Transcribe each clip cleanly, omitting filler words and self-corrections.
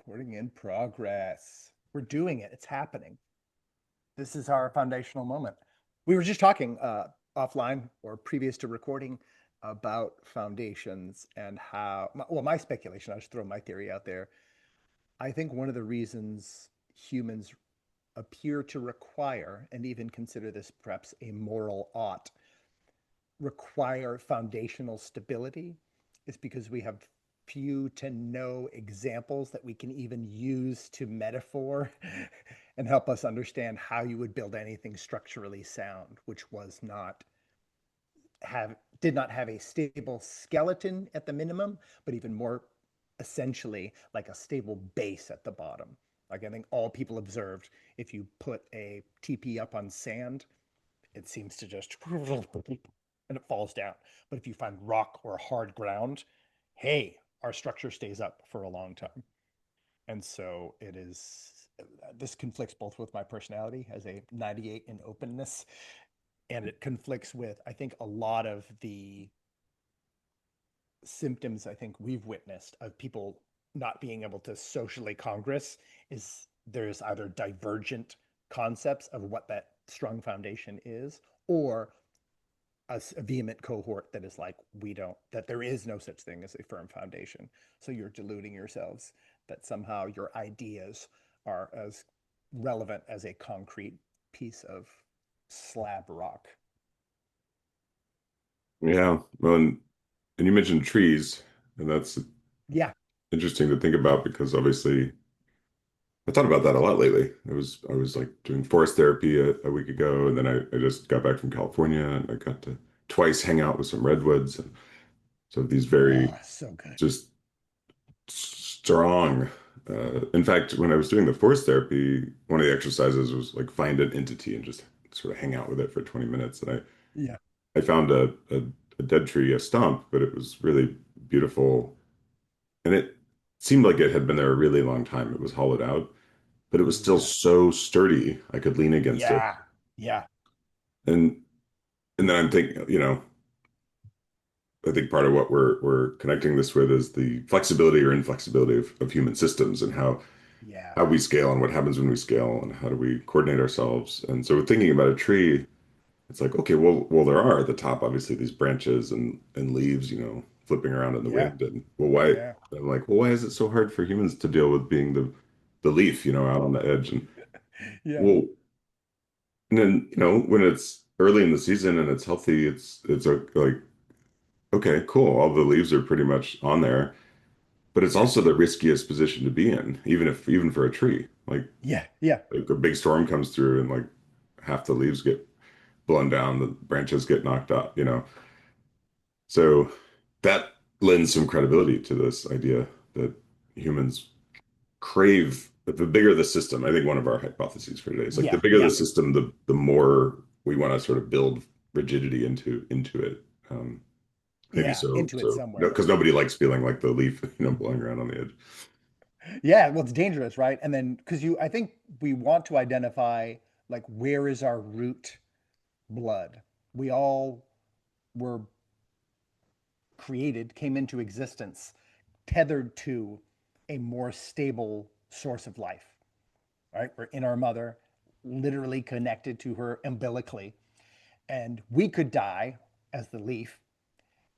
Recording in progress. We're doing it. It's happening. This is our foundational moment. We were just talking offline or previous to recording about foundations and how, well, my speculation, I'll just throw my theory out there. I think one of the reasons humans appear to require, and even consider this perhaps a moral ought, require foundational stability is because we have few to no examples that we can even use to metaphor and help us understand how you would build anything structurally sound, which was not have did not have a stable skeleton at the minimum, but even more essentially like a stable base at the bottom. Like I think all people observed, if you put a TP up on sand, it seems to just and it falls down. But if you find rock or hard ground, hey, our structure stays up for a long time. And so it is, this conflicts both with my personality as a 98 in openness, and it conflicts with, I think, a lot of the symptoms I think we've witnessed of people not being able to socially congress is there's either divergent concepts of what that strong foundation is, or a vehement cohort that is like, we don't, that there is no such thing as a firm foundation. So you're deluding yourselves that somehow your ideas are as relevant as a concrete piece of slab rock. Yeah, well, and you mentioned trees, and that's Yeah. interesting to think about because obviously I thought about that a lot lately. I was like doing forest therapy a week ago, and then I just got back from California, and I got to twice hang out with some redwoods, and so these very Oh, so good. just strong. In fact, when I was doing the forest therapy, one of the exercises was like find an entity and just sort of hang out with it for 20 minutes, and Yeah. I found a dead tree, a stump, but it was really beautiful. And it seemed like it had been there a really long time. It was hollowed out, but it was still Yeah. so sturdy. I could lean against it. Yeah. Yeah. And and then I'm thinking, I think part of what we're connecting this with is the flexibility or inflexibility of human systems and Yeah. how we scale and what happens when we scale and how do we coordinate ourselves. And so thinking about a tree, it's like, okay, well, there are at the top, obviously, these branches and leaves, flipping around in the Yeah. wind. And well, why? Yeah. I'm like, well, why is it so hard for humans to deal with being the leaf, out on the edge? And Yeah. well, and then, when it's early in the season and it's healthy, it's like, okay, cool. All the leaves are pretty much on there, but it's also the riskiest position to be in, even for a tree. Yeah. Yeah. Like a big storm comes through and like half the leaves get blown down, the branches get knocked up. So that lends some credibility to this idea that humans crave the bigger the system. I think one of our hypotheses for today is like the Yeah. bigger the Yeah. system, the more we want to sort of build rigidity into it. Maybe Yeah. so Into it so somewhere. because nobody likes feeling like the leaf, blowing around on the edge. Yeah, well, it's dangerous, right? And then because I think we want to identify like where is our root blood? We all were created, came into existence tethered to a more stable source of life, right? We're in our mother, literally connected to her umbilically, and we could die as the leaf,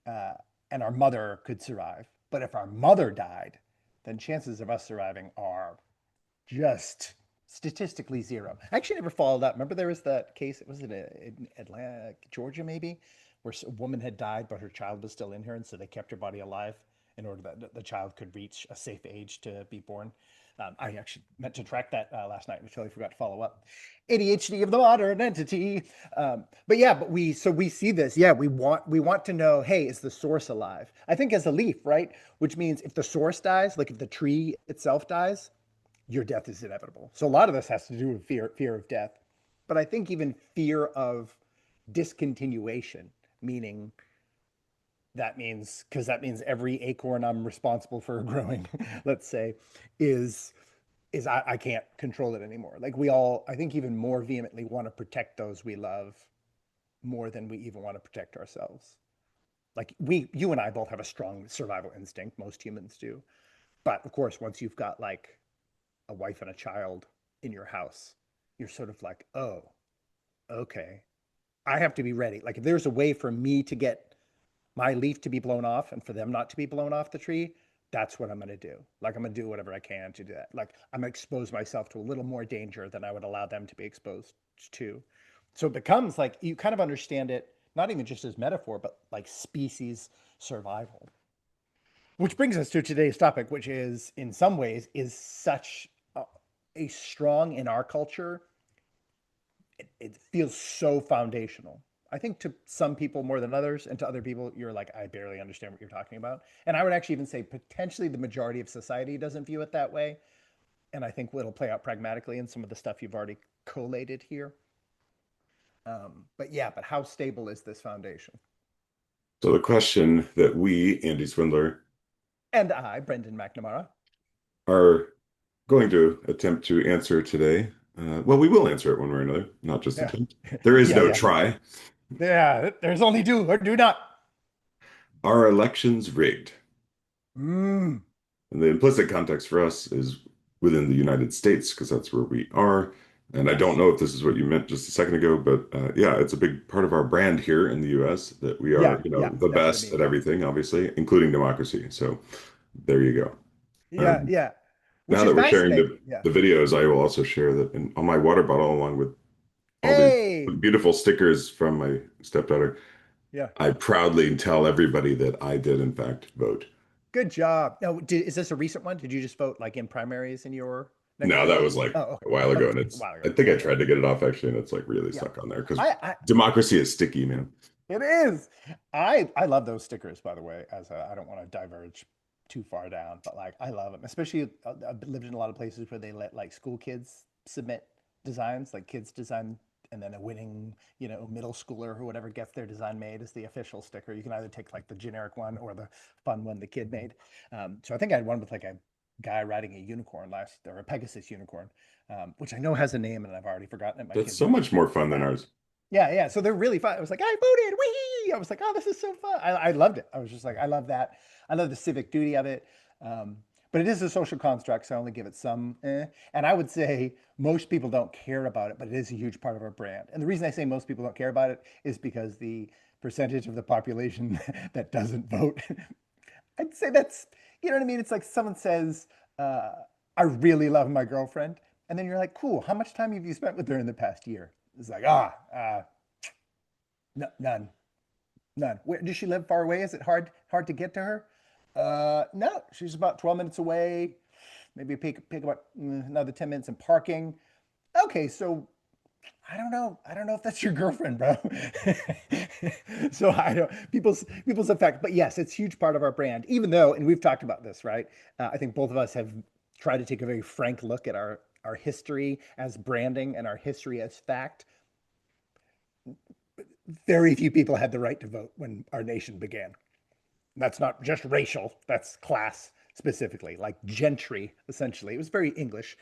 uh, and our mother could survive. But if our mother died, then chances of us surviving are just statistically zero. I actually never followed up. Remember there was that case, it was in Atlanta, Georgia, maybe, where a woman had died, but her child was still in her. And so they kept her body alive in order that the child could reach a safe age to be born. I actually meant to track that last night. I totally forgot to follow up. ADHD of the modern entity. But yeah, so we see this. Yeah, we want to know. Hey, is the source alive? I think as a leaf, right? Which means if the source dies, like if the tree itself dies, your death is inevitable. So a lot of this has to do with fear of death. But I think even fear of discontinuation, meaning that means every acorn I'm responsible for growing, let's say, is I can't control it anymore. Like we all, I think, even more vehemently want to protect those we love more than we even want to protect ourselves. Like you and I both have a strong survival instinct. Most humans do. But of course, once you've got like a wife and a child in your house, you're sort of like, oh, okay, I have to be ready. Like if there's a way for me to get my leaf to be blown off and for them not to be blown off the tree, that's what I'm going to do. Like I'm going to do whatever I can to do that. Like I'm going to expose myself to a little more danger than I would allow them to be exposed to. So it becomes like you kind of understand it, not even just as metaphor, but like species survival. Which brings us to today's topic, which is in some ways is such a strong in our culture. It feels so foundational. I think to some people more than others, and to other people, you're like, I barely understand what you're talking about. And I would actually even say potentially the majority of society doesn't view it that way. And I think it'll play out pragmatically in some of the stuff you've already collated here. But yeah, but how stable is this foundation? So the question that we, Andy Swindler, And I, Brendan McNamara. are going to attempt to answer today. Well, we will answer it one way or another, not just Yeah. attempt. There is Yeah, no yeah. try. Yeah, there's only do or do not. Are elections rigged? Mm, And the implicit context for us is within the United States, because that's where we are. And I don't yes. know if this is what you meant just a second ago, but yeah, it's a big part of our brand here in the US that we Yeah, are, yeah, the that's what I best mean. at Yeah. everything, obviously, including democracy. So there you go. Yeah, Um, yeah. Which Now is that we're nice, sharing maybe. Yeah. the videos, I will also share that on my water bottle, along with all these Hey. beautiful stickers from my stepdaughter. Yeah. I proudly tell everybody that I did, in fact, vote. Good job. Now, is this a recent one? Did you just vote like in primaries in your neck of the No, that woods? was like Oh, okay. a while ago, and Okay. A it's, while ago. I think I Yeah, yeah, tried to get it off actually, and it's like really yeah. stuck on there because I democracy is sticky, man. it is. I love those stickers, by the way. I don't want to diverge too far down, but like I love them. Especially I've lived in a lot of places where they let like school kids submit designs, like kids design, and then a winning, middle schooler or whatever gets their design made as the official sticker. You can either take like the generic one or the fun one the kid made. So I think I had one with like a guy riding a unicorn or a Pegasus unicorn, which I know has a name and I've already forgotten it. My That's kids so have much more fun than forgotten. ours. Yeah, yeah. So they're really fun. I was like, I voted. Wee! I was like, oh, this is so fun. I loved it. I was just like, I love that. I love the civic duty of it. Um, but it is a social construct, so I only give it some. And I would say most people don't care about it, but it is a huge part of our brand. And the reason I say most people don't care about it is because the percentage of the population that doesn't vote, I'd say that's, you know what I mean? It's like someone says, uh, I really love my girlfriend. And then you're like, cool, how much time have you spent with her in the past year? It's like, no, none, none. Where does she live? Far away? Is it hard to get to her? No, she's about 12 minutes away. Maybe pick about another 10 minutes in parking. Okay, so I don't know. I don't know if that's your girlfriend, bro. So I don't people's effect, but yes, it's a huge part of our brand. Even though, and we've talked about this, right? I think both of us have tried to take a very frank look at our history as branding and our history as fact. Very few people had the right to vote when our nation began. That's not just racial, that's class specifically, like gentry, essentially. It was very English.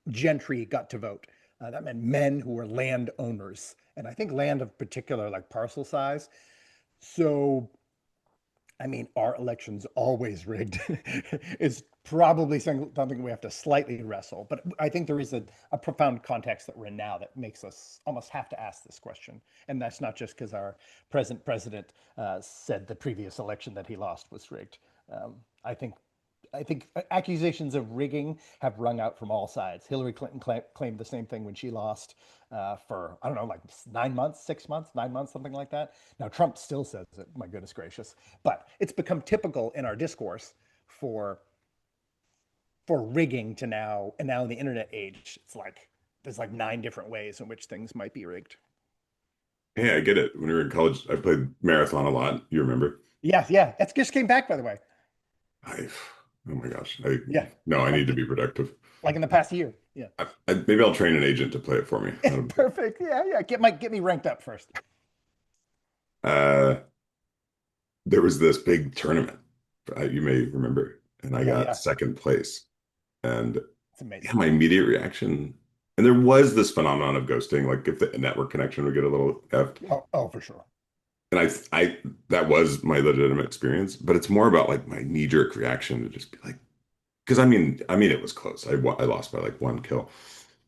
Gentry got to vote. That meant men who were landowners, and I think land of particular, like parcel size. So I mean, are elections always rigged? Is probably something we have to slightly wrestle. But I think there is a profound context that we're in now that makes us almost have to ask this question. And that's not just because our present president said the previous election that he lost was rigged. I think accusations of rigging have rung out from all sides. Hillary Clinton claimed the same thing when she lost for, I don't know, like 9 months, 6 months, 9 months, something like that. Now, Trump still says it, my goodness gracious. But it's become typical in our discourse for rigging to now, and now in the internet age, it's like there's like 9 different ways in which things might be rigged. Hey, I get it. When we were in college, I played marathon a lot. You remember? Yeah, yeah. It just came back, by the way. I, oh my gosh. I Yeah. no, I Like need to be productive. like in the past year. Yeah. Maybe I'll train an agent to play it for me. Perfect. Yeah, yeah. Get me ranked up first. Uh, there was this big tournament, you may remember, and I Yeah, got yeah. second place. And It's yeah, amazing. my immediate reaction, and there was this phenomenon of ghosting, like if the network connection would get a little effed. Oh, for sure. And that was my legitimate experience, but it's more about like my knee-jerk reaction to just be like, because I mean, it was close. I lost by like 1 kill,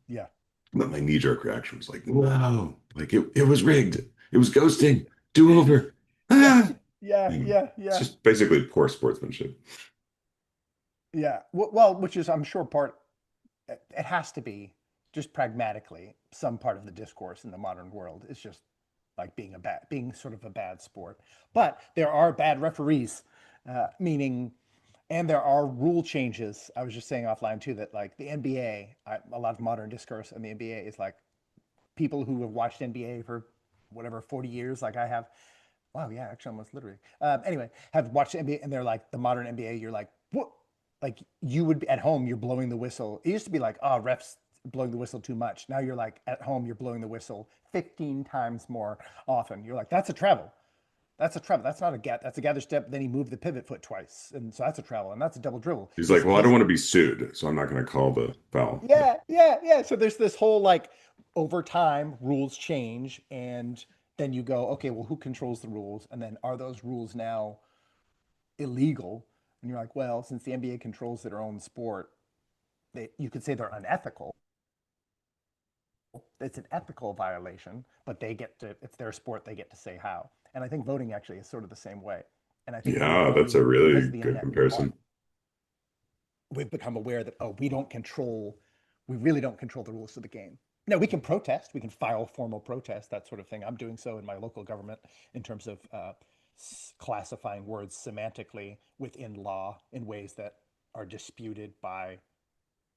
Yeah. but my knee-jerk reaction was like, no, like it was rigged. It was ghosting. Do over. Yeah. Ah. Yeah. Anyway, Yeah. it's Yeah. just basically poor sportsmanship. Yeah. Well, which is, I'm sure, part, it has to be just pragmatically some part of the discourse in the modern world. It's just like being sort of a bad sport. But there are bad referees, meaning, and there are rule changes. I was just saying offline too that like the NBA, a lot of modern discourse in the NBA is like people who have watched NBA for whatever 40 years, like I have. Wow, yeah, actually, almost literally. Anyway, have watched NBA, and they're like the modern NBA. You're like, what? Like you would be at home, you're blowing the whistle. It used to be like, oh, refs blowing the whistle too much. Now you're like at home, you're blowing the whistle 15 times more often. You're like, that's a travel. That's a travel. That's not a get. That's a gather step. Then he moved the pivot foot twice, and so that's a travel, and that's a double dribble. He's like, This well, I don't this want to be sued, so I'm not going to call the foul. yeah, yeah, yeah. So there's this whole like over time rules change, and then you go, okay, well, who controls the rules? And then are those rules now illegal? And you're like, well, since the NBA controls their own sport, you could say they're unethical. It's an ethical violation, but they get to, it's their sport, they get to say how. And I think voting actually is sort of the same way. And I think we've Yeah, that's a already, because really of the good internet, comparison. we've become aware that, oh, we don't control, we really don't control the rules of the game. No, we can protest, we can file formal protest, that sort of thing. I'm doing so in my local government in terms of classifying words semantically within law in ways that are disputed by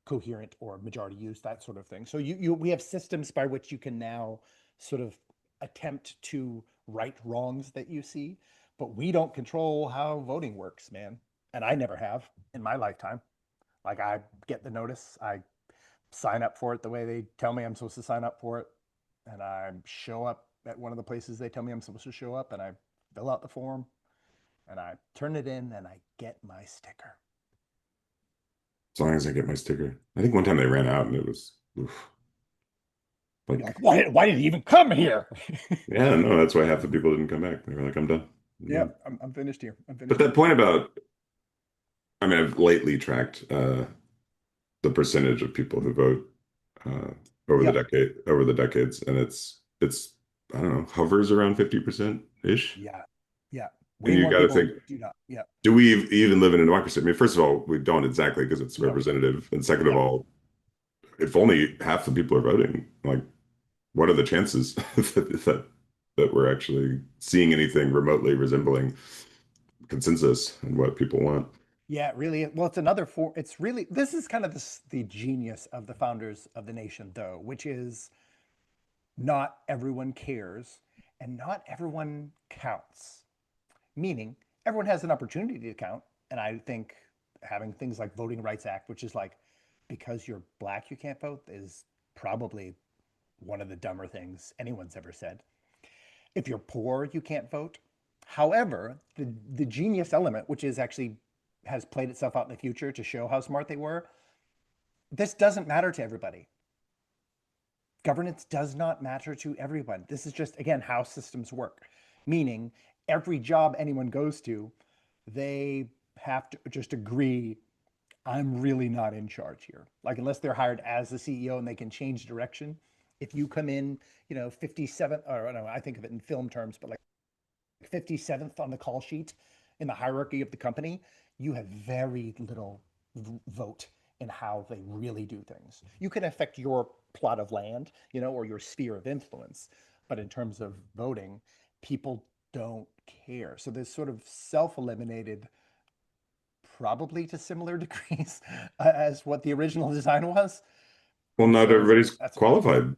coherent or majority use, that sort of thing. So we have systems by which you can now sort of attempt to right wrongs that you see, but we don't control how voting works, man. And I never have in my lifetime. Like I get the notice, I sign up for it the way they tell me I'm supposed to sign up for it, and I show up at one of the places they tell me I'm supposed to show up, and I fill out the form, and I turn it in, and I get my sticker. As long as I get my sticker. I think one time they ran out and it was oof, You're like, like, why did he even come here? yeah, no, that's why half the people didn't come back. They were like, I'm done. I'm Yeah, done. I'm finished here. I'm But finished that here. point about, I mean, I've lately tracked the percentage of people who vote uh, Yep. over the decades, and it's I don't know, hovers around 50% ish. Yeah. Yeah. And Way you more got to people think, do not. Yeah. do we even live in a democracy? I mean, first of all, we don't exactly because it's No. representative, and second of Yeah. all, if only half the people are voting, like, what are the chances that we're actually seeing anything remotely resembling consensus and what people want? Yeah, really. Well, it's another form. It's really, this is kind of the genius of the founders of the nation, though, which is not everyone cares and not everyone counts. Meaning, everyone has an opportunity to count. And I think having things like Voting Rights Act, which is like, because you're black, you can't vote, is probably one of the dumber things anyone's ever said. If you're poor, you can't vote. However, the genius element, which is actually has played itself out in the future to show how smart they were, this doesn't matter to everybody. Governance does not matter to everyone. This is just, again, how systems work. Meaning, every job anyone goes to, they have to just agree, I'm really not in charge here. Like, unless they're hired as the CEO and they can change direction. If you come in, 57, or I don't know, I think of it in film terms, but like 57th on the call sheet in the hierarchy of the company, you have very little vote in how they really do things. You can affect your plot of land, or your sphere of influence, but in terms of voting, people don't care. So there's sort of self-eliminated, probably to similar degrees as what the original design was. Well, And not so everybody's that's, qualified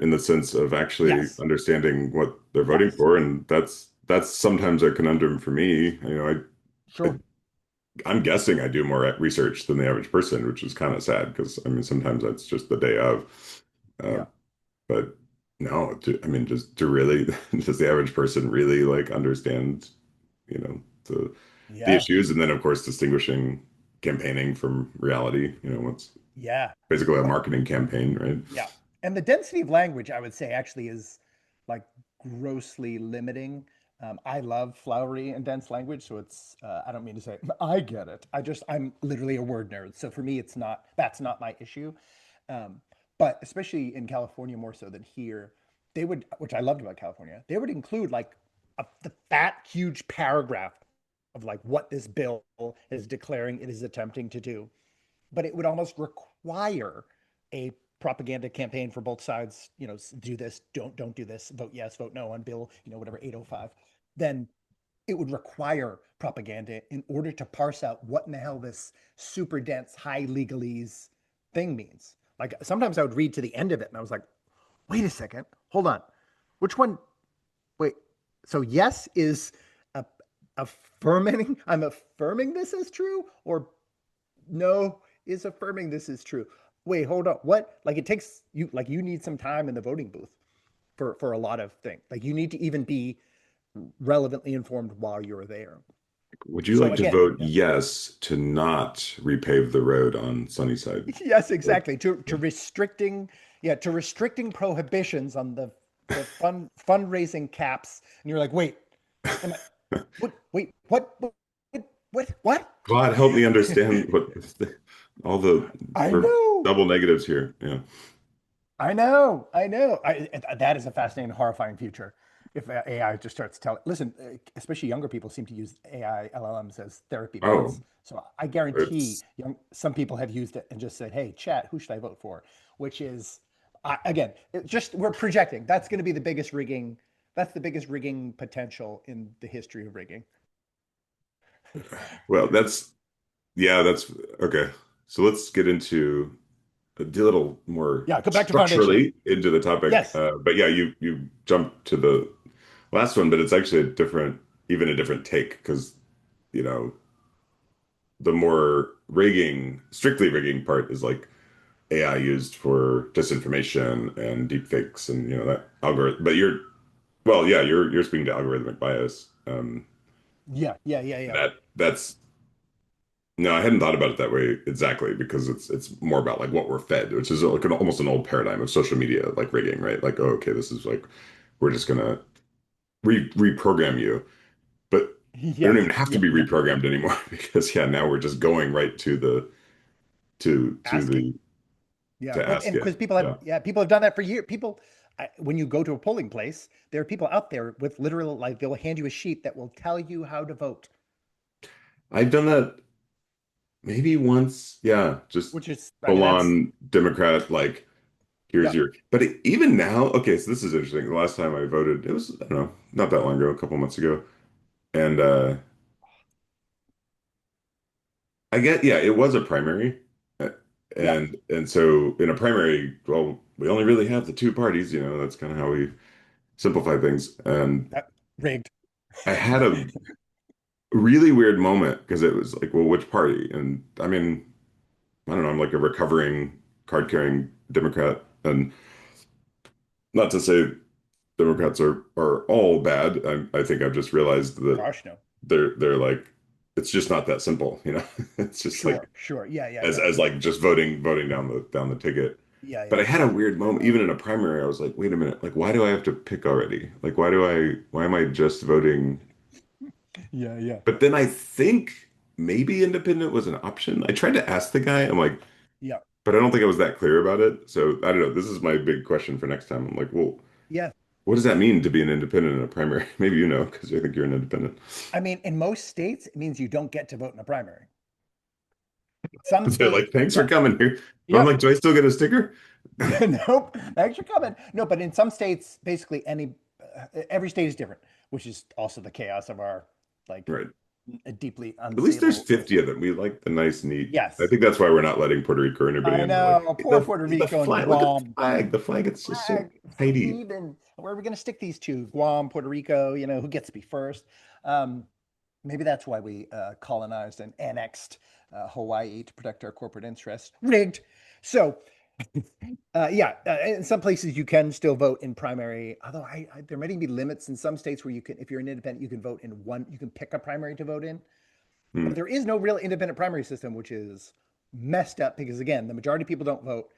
in the sense of actually yes, understanding what they're voting yes, for, and that's sometimes a conundrum for me. I sure, I'm guessing I do more research than the average person, which is kind of sad because I mean sometimes that's just the day of. Uh, yeah, but no, I mean just to really does the average person really like understand, you know, the yeah, issues, and then of course distinguishing campaigning from reality. What's yeah. basically a Well, marketing campaign, right? yeah. And the density of language, I would say, actually is like grossly limiting. I love flowery and dense language, so it's I don't mean to say I get it. I'm literally a word nerd, so for me, it's not that's not my issue. Um, but especially in California, more so than here, they would, which I loved about California, they would include like the fat, huge paragraph of like what this bill is declaring it is attempting to do, but it would almost require a propaganda campaign for both sides. You know, do this, don't do this, vote yes, vote no on bill, whatever 805. Then it would require propaganda in order to parse out what in the hell this super dense high legalese thing means. Like sometimes I would read to the end of it and I was like, wait a second, hold on, which one? Wait, so yes is a, affirming, I'm affirming this is true, or no is affirming this is true. Wait, hold on. What? Like it takes you like you need some time in the voting booth for a lot of things. Like you need to even be relevantly informed while you're there. Would you So like to again, vote yeah. yes to not repave the road on Sunnyside? Yes, Like, exactly. To restricting, yeah, to restricting prohibitions on the fundraising caps. And you're like, wait, am I what wait, what? God help me understand all the I sort of know. double negatives here. Yeah. I know, I know. That is a fascinating, horrifying future. If AI just starts telling, listen, especially younger people seem to use AI LLMs as therapy Oh, bots. So I guarantee it's some people have used it and just said, "Hey, chat, who should I vote for?" Which is, again, just we're projecting. That's going to be the biggest rigging. That's the biggest rigging potential in the history of rigging. well, that's okay. So let's get into a little more Yeah, go back to foundational. structurally into the topic. Yes, But yeah, you jumped to the last one, but it's actually even a different take because you know the more strictly rigging part is like AI used for disinformation and deepfakes and that algorithm. But well, yeah, you're speaking to algorithmic bias. yeah, yeah, yeah, yeah. That's no, I hadn't thought about it that way exactly because it's more about like what we're fed, which is like almost an old paradigm of social media, like rigging, right? Like, oh, okay, this is like we're just gonna reprogram you, but we don't even Yes, have to yeah, be yeah. reprogrammed anymore because yeah, now we're just going right to the to Asking. the Yeah, to well, ask and it. because people have, Yeah, yeah, people have done that for years. People, when you go to a polling place, there are people out there with literal, like, they'll hand you a sheet that will tell you how to vote, I've done that maybe once. Yeah, just which is, I mean, full that's, on Democrat, like here's yeah, your. But even now, okay, so this is interesting. The last time I voted, it was I don't know, not that long ago, a couple months ago, and I get, yeah, it was a primary. Uh, yeah, And so in a primary, well, we only really have the two parties, that's kind of how we simplify things. And that rigged. I had a really weird moment because it was like, well, which party? And I mean, I don't know, I'm like a recovering card-carrying Democrat. And not to say Democrats are all bad. I think I've just realized that Gosh, no. they're like it's just not that simple. It's just like Sure, sure. Yeah, yeah, as yeah. as like just voting down the ticket. Yeah, But yeah. I had a weird moment, even in a primary, I was like, wait a minute, like why do I have to pick already? Like why am I just voting? Yeah, yeah. But then I think maybe independent was an option. I tried to ask the guy, I'm like, Yeah, but I don't think I was that clear about it. So I don't know. This is my big question for next time. I'm like, well, yeah. what does that mean to be an independent in a primary? Maybe you know, because I think you're an independent. I mean, in most states, it means you don't get to vote in a primary. Some They're states, like, thanks for yeah, coming here. But I'm yeah. like, do I still get a sticker? Nope. Thanks for coming. No, but in some states, basically every state is different, which is also the chaos of our like Right. deeply At least there's unstable 50 system. of them. We like the nice, neat. I Yes, think that's why we're not letting Puerto Rico or anybody I in. We're like, know. Poor the Puerto the Rico and flag. Look at the Guam. flag. The flag. It's just so Flag, tidy. Stephen. Where are we going to stick these two? Guam, Puerto Rico. Who gets to be first? Um, Maybe that's why we colonized and annexed Hawaii to protect our corporate interests. Rigged. So yeah, in some places you can still vote in primary, although there might even be limits in some states where you can, if you're an independent, you can vote in one, you can pick a primary to vote in. But Hmm. there is no real independent primary system, which is messed up because, again, the majority of people don't vote,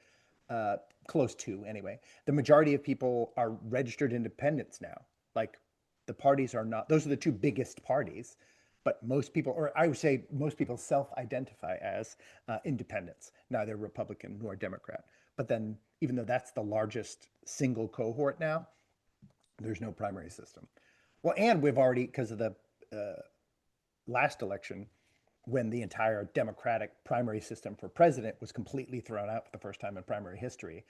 uh, close to anyway. The majority of people are registered independents now. Like The parties are not, those are the two biggest parties, but most people, or I would say most people self-identify as independents, neither Republican nor Democrat. But then, even though that's the largest single cohort now, there's no primary system. Well, and we've already, because of the last election, when the entire Democratic primary system for president was completely thrown out for the first time in primary history.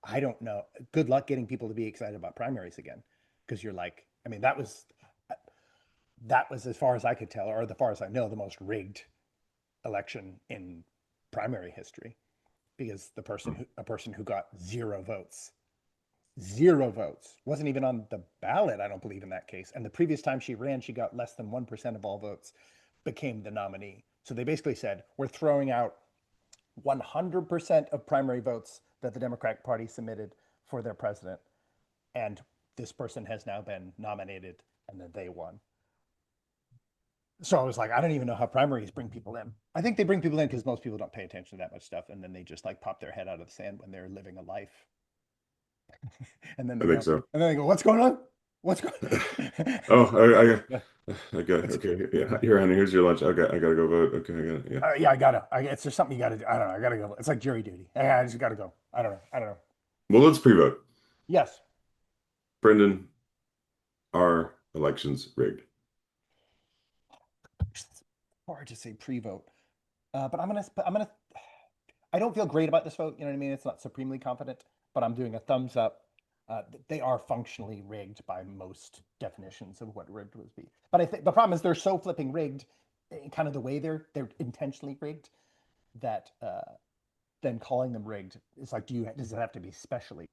I don't know. Good luck getting people to be excited about primaries again, because you're like, I mean, that was as far as I could tell, or as far as I know, the most rigged election in primary history, because a person who got zero votes, wasn't even on the ballot, I don't believe in that case. And the previous time she ran, she got less than 1% of all votes, became the nominee. So they basically said, we're throwing out 100% of primary votes that the Democratic Party submitted for their president. And this person has now been nominated, and then they won. So I was like, I don't even know how primaries bring people in. I think they bring people in because most people don't pay attention to that much stuff. And then they just like pop their head out of the sand when they're living a life. And then I they think go, so. and then they go, what's going on? What's going Oh, on? I got okay. Yeah, here, honey. Here's your lunch. Okay, I gotta go vote. Okay, I got it. Yeah. Yeah, I gotta. It's just something you gotta do. I don't know. I gotta go. It's like jury duty. I just gotta go. I don't know. I don't know. Well, let's pre-vote. Yes. Brendan, are elections rigged? It's hard to say pre-vote, but I'm gonna. I don't feel great about this vote. You know what I mean? It's not supremely confident, but I'm doing a thumbs up. They are functionally rigged by most definitions of what rigged would be. But I think the problem is they're so flipping rigged, kind of the way they're intentionally rigged, that then calling them rigged is like, does it have to be specially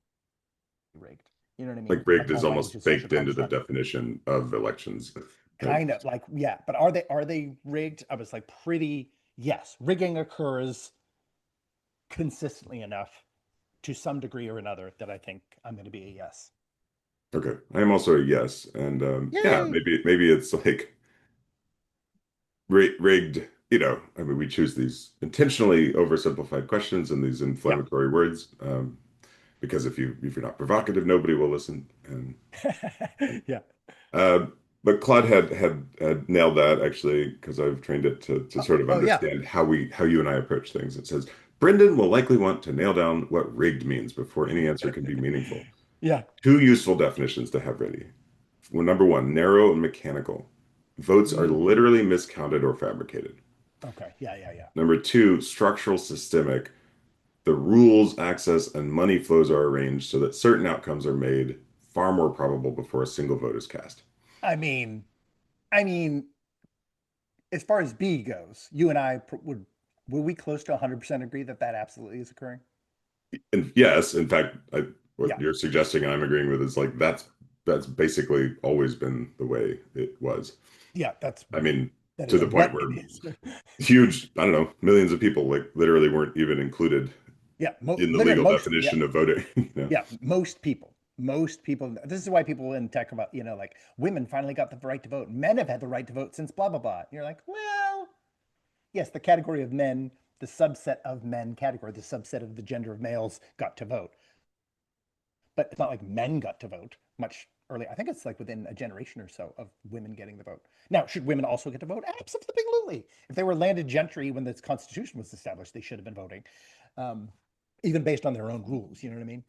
rigged? You know what I mean? Like rigged Like is all language almost is social baked into the construct. definition of elections. Right? Kind of like, yeah, but are they rigged? I was like, pretty, yes. Rigging occurs consistently enough to some degree or another that I think I'm going to be a yes. Okay, I am also a yes, and yeah, Yay! maybe it's like rigged. I mean, we choose these intentionally oversimplified questions and these Yeah. inflammatory words because if you're not provocative, nobody will listen. And Yeah. uh, but Claude had nailed that actually because I've trained it to sort of Oh, yeah. understand how you and I approach things. It says Brendan will likely want to nail down what rigged means before any answer can be meaningful. Yeah. Two useful definitions to have ready. Well, number one, narrow and mechanical. Votes are Mm. literally miscounted or fabricated. Okay. Yeah. Yeah. Yeah. Number two, structural systemic. The rules, access, and money flows are arranged so that certain outcomes are made far more probable before a single vote is cast. I mean, I mean, as far as B goes, you and I would we close to 100% agree that that absolutely is occurring? And yes, in fact, what Yeah. you're suggesting and I'm agreeing with is like that's basically always been the way it was. Yeah. I mean, That to is the point what where it is. huge, I don't know, millions of people like literally weren't even included Yeah. in the Literally legal most. Yeah. definition of voting, Yeah, most people, this is why people in tech about, like, women finally got the right to vote, men have had the right to vote since blah blah blah. And you're like, well, yes, the category of men, the subset of men category, the subset of the gender of males got to vote, but it's not like men got to vote much earlier. I think it's like within a generation or so of women getting the vote. Now, should women also get to vote? Absolutely. If they were landed gentry when this constitution was established, they should have been voting, um, even based on their own rules. You know what I mean?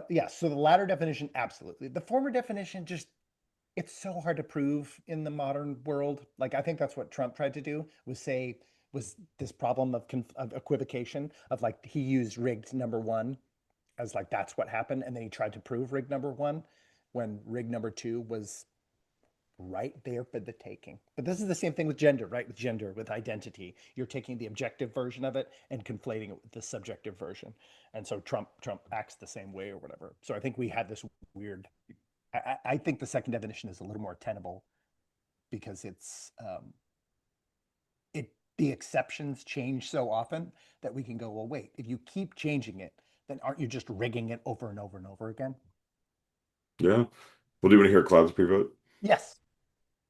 Yeah, so the latter definition, absolutely. The former definition, just it's so hard to prove in the modern world. Like, I think that's what Trump tried to do, was this problem of equivocation, of like he used rigged number one as like that's what happened, and then he tried to prove rigged number one when rigged number two was right there for the taking. But this is the same thing with gender, right? With gender, with identity, you're taking the objective version of it and conflating it with the subjective version. And so Trump acts the same way or whatever. So I think we had this weird. I think the second definition is a little more tenable because the exceptions change so often that we can go, well, wait, if you keep changing it, then aren't you just rigging it over and over and over again? Yeah. Well, do you want to hear Cloud's pre-vote? Yes.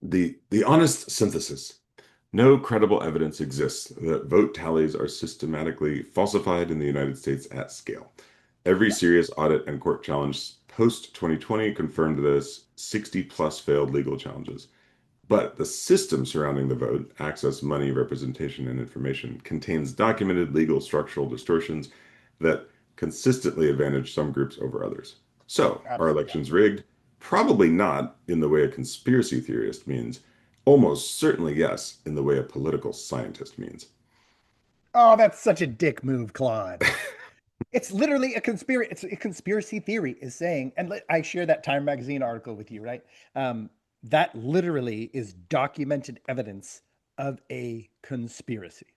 The honest synthesis. No credible evidence exists that vote tallies are systematically falsified in the United States at scale. Every Yeah. serious audit and court challenge post 2020 confirmed this, 60 plus failed legal challenges. But the system surrounding the vote, access, money, representation, and information, contains documented legal structural distortions that consistently advantage some groups over others. So, are Absolutely. elections rigged? Probably not in the way a conspiracy theorist means. Almost certainly yes in the way a political scientist means. Oh, that's such a dick move, Claude. It's literally a conspiracy. It's a conspiracy theory is saying, and I share that Time magazine article with you, right? That literally is documented evidence of a conspiracy.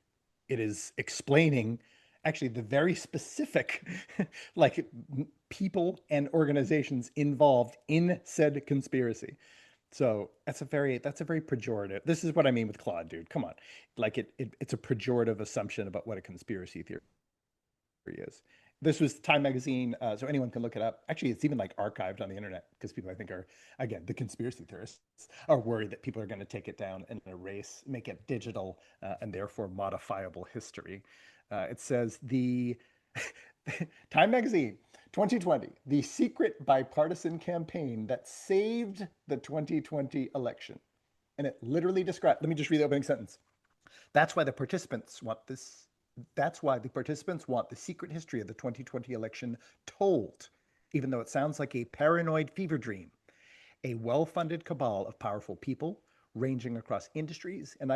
It is explaining actually the very specific, like people and organizations involved in said conspiracy. So that's a very pejorative. This is what I mean with Claude, dude. Come on, like it's a pejorative assumption about what a conspiracy theory is. This was Time Magazine, so anyone can look it up. Actually, it's even like archived on the internet because people I think are, again, the conspiracy theorists are worried that people are going to take it down and erase, make it digital, and therefore modifiable history. It says the Time Magazine 2020, the secret bipartisan campaign that saved the 2020 election. And it literally describes, let me just read the opening sentence. That's why the participants want this. That's why the participants want the secret history of the 2020 election told, even though it sounds like a paranoid fever dream. A well funded cabal of powerful people, ranging across industries and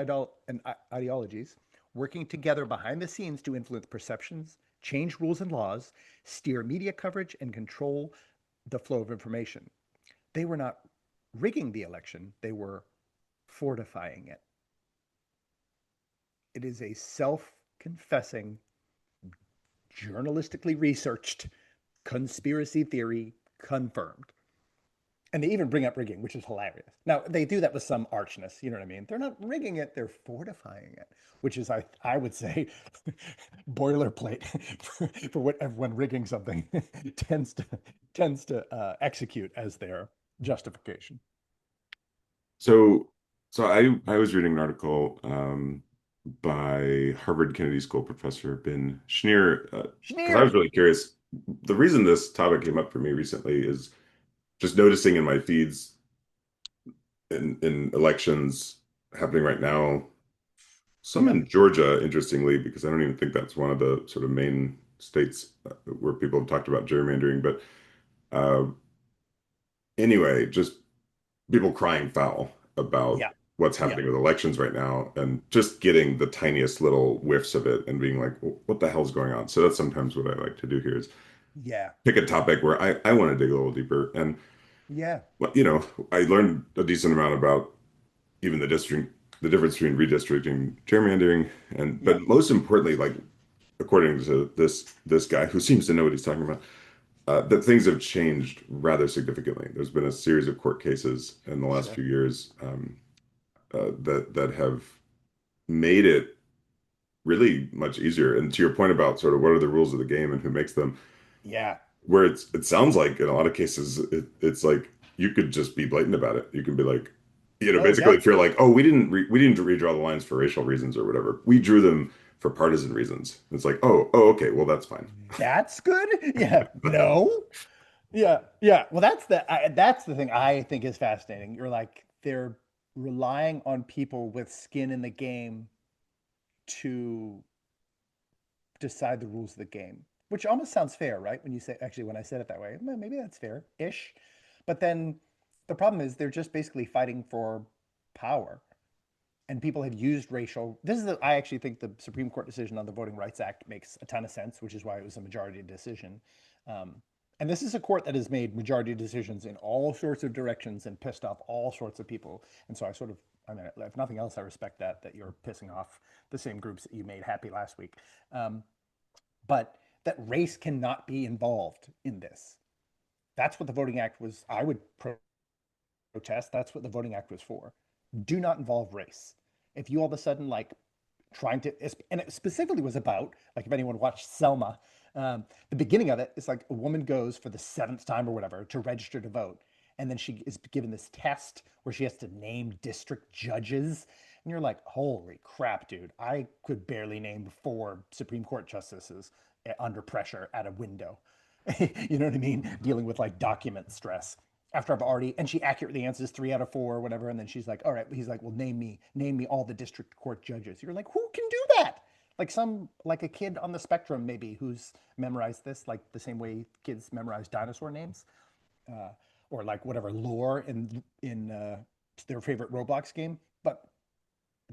ideologies, working together behind the scenes to influence perceptions, change rules and laws, steer media coverage, and control the flow of information. They were not rigging the election, they were fortifying it. It is a self confessing, journalistically researched conspiracy theory confirmed. And they even bring up rigging, which is hilarious. Now, they do that with some archness, you know what I mean? They're not rigging it, they're fortifying it, which is, I would say, boilerplate for what everyone rigging something tends to execute as their justification. So, so I was reading an article by Harvard Kennedy School professor Ben Schneer because I was Schneer! really curious. The reason this topic came up for me recently is just noticing in my feeds in elections happening right now, some Yep. in Georgia, interestingly, because I don't even think that's one of the sort of main states where people have talked about gerrymandering. But uh, anyway, just people crying foul about Yeah. what's Yeah. happening with elections right now and just getting the tiniest little whiffs of it and being like, what the hell's going on? So that's sometimes what I like to do here is Yeah. pick a topic where I want to dig a little deeper. And, Yeah. you know, I learned a decent amount about even the difference between redistricting, gerrymandering, and Yeah. but most importantly, like according to this guy who seems to know what he's talking about, that things have changed rather significantly. There's been a series of court cases in the last Sure. few years that have made it really much easier. And to your point about sort of what are the rules of the game and who makes them, Yeah. where it sounds like in a lot of cases it's like you could just be blatant about it. You can be like, Oh, basically yeah. if you're like, oh, we didn't redraw the lines for racial reasons or whatever. We drew them for partisan reasons. It's like, oh, okay, well that's fine. That's good. Yeah. No. Yeah. Yeah. Well, that's the thing I think is fascinating. You're like they're relying on people with skin in the game to decide the rules of the game, which almost sounds fair, right? When you say actually when I said it that way, well, maybe that's fair-ish. But then the problem is they're just basically fighting for power. And people have used racial. I actually think the Supreme Court decision on the Voting Rights Act makes a ton of sense, which is why it was a majority decision. Um, and this is a court that has made majority decisions in all sorts of directions and pissed off all sorts of people. And so I mean, if nothing else, I respect that you're pissing off the same groups that you made happy last week. Um, but that race cannot be involved in this. That's what the Voting Act was. I would protest. That's what the Voting Act was for. Do not involve race. If you all of a sudden like trying to, and it specifically was about like if anyone watched Selma, the beginning of it is like a woman goes for the seventh time or whatever to register to vote, and then she is given this test where she has to name district judges, and you're like, holy crap, dude! I could barely name four Supreme Court justices under pressure at a window. You know what I mean? Dealing with like document stress after I've already, and she accurately answers 3 out of 4 or whatever. And then she's like, all right, he's like, well, name me all the district court judges. You're like, who can do that? Like a kid on the spectrum, maybe, who's memorized this, like the same way kids memorize dinosaur names, uh, or like whatever lore in their favorite Roblox game. But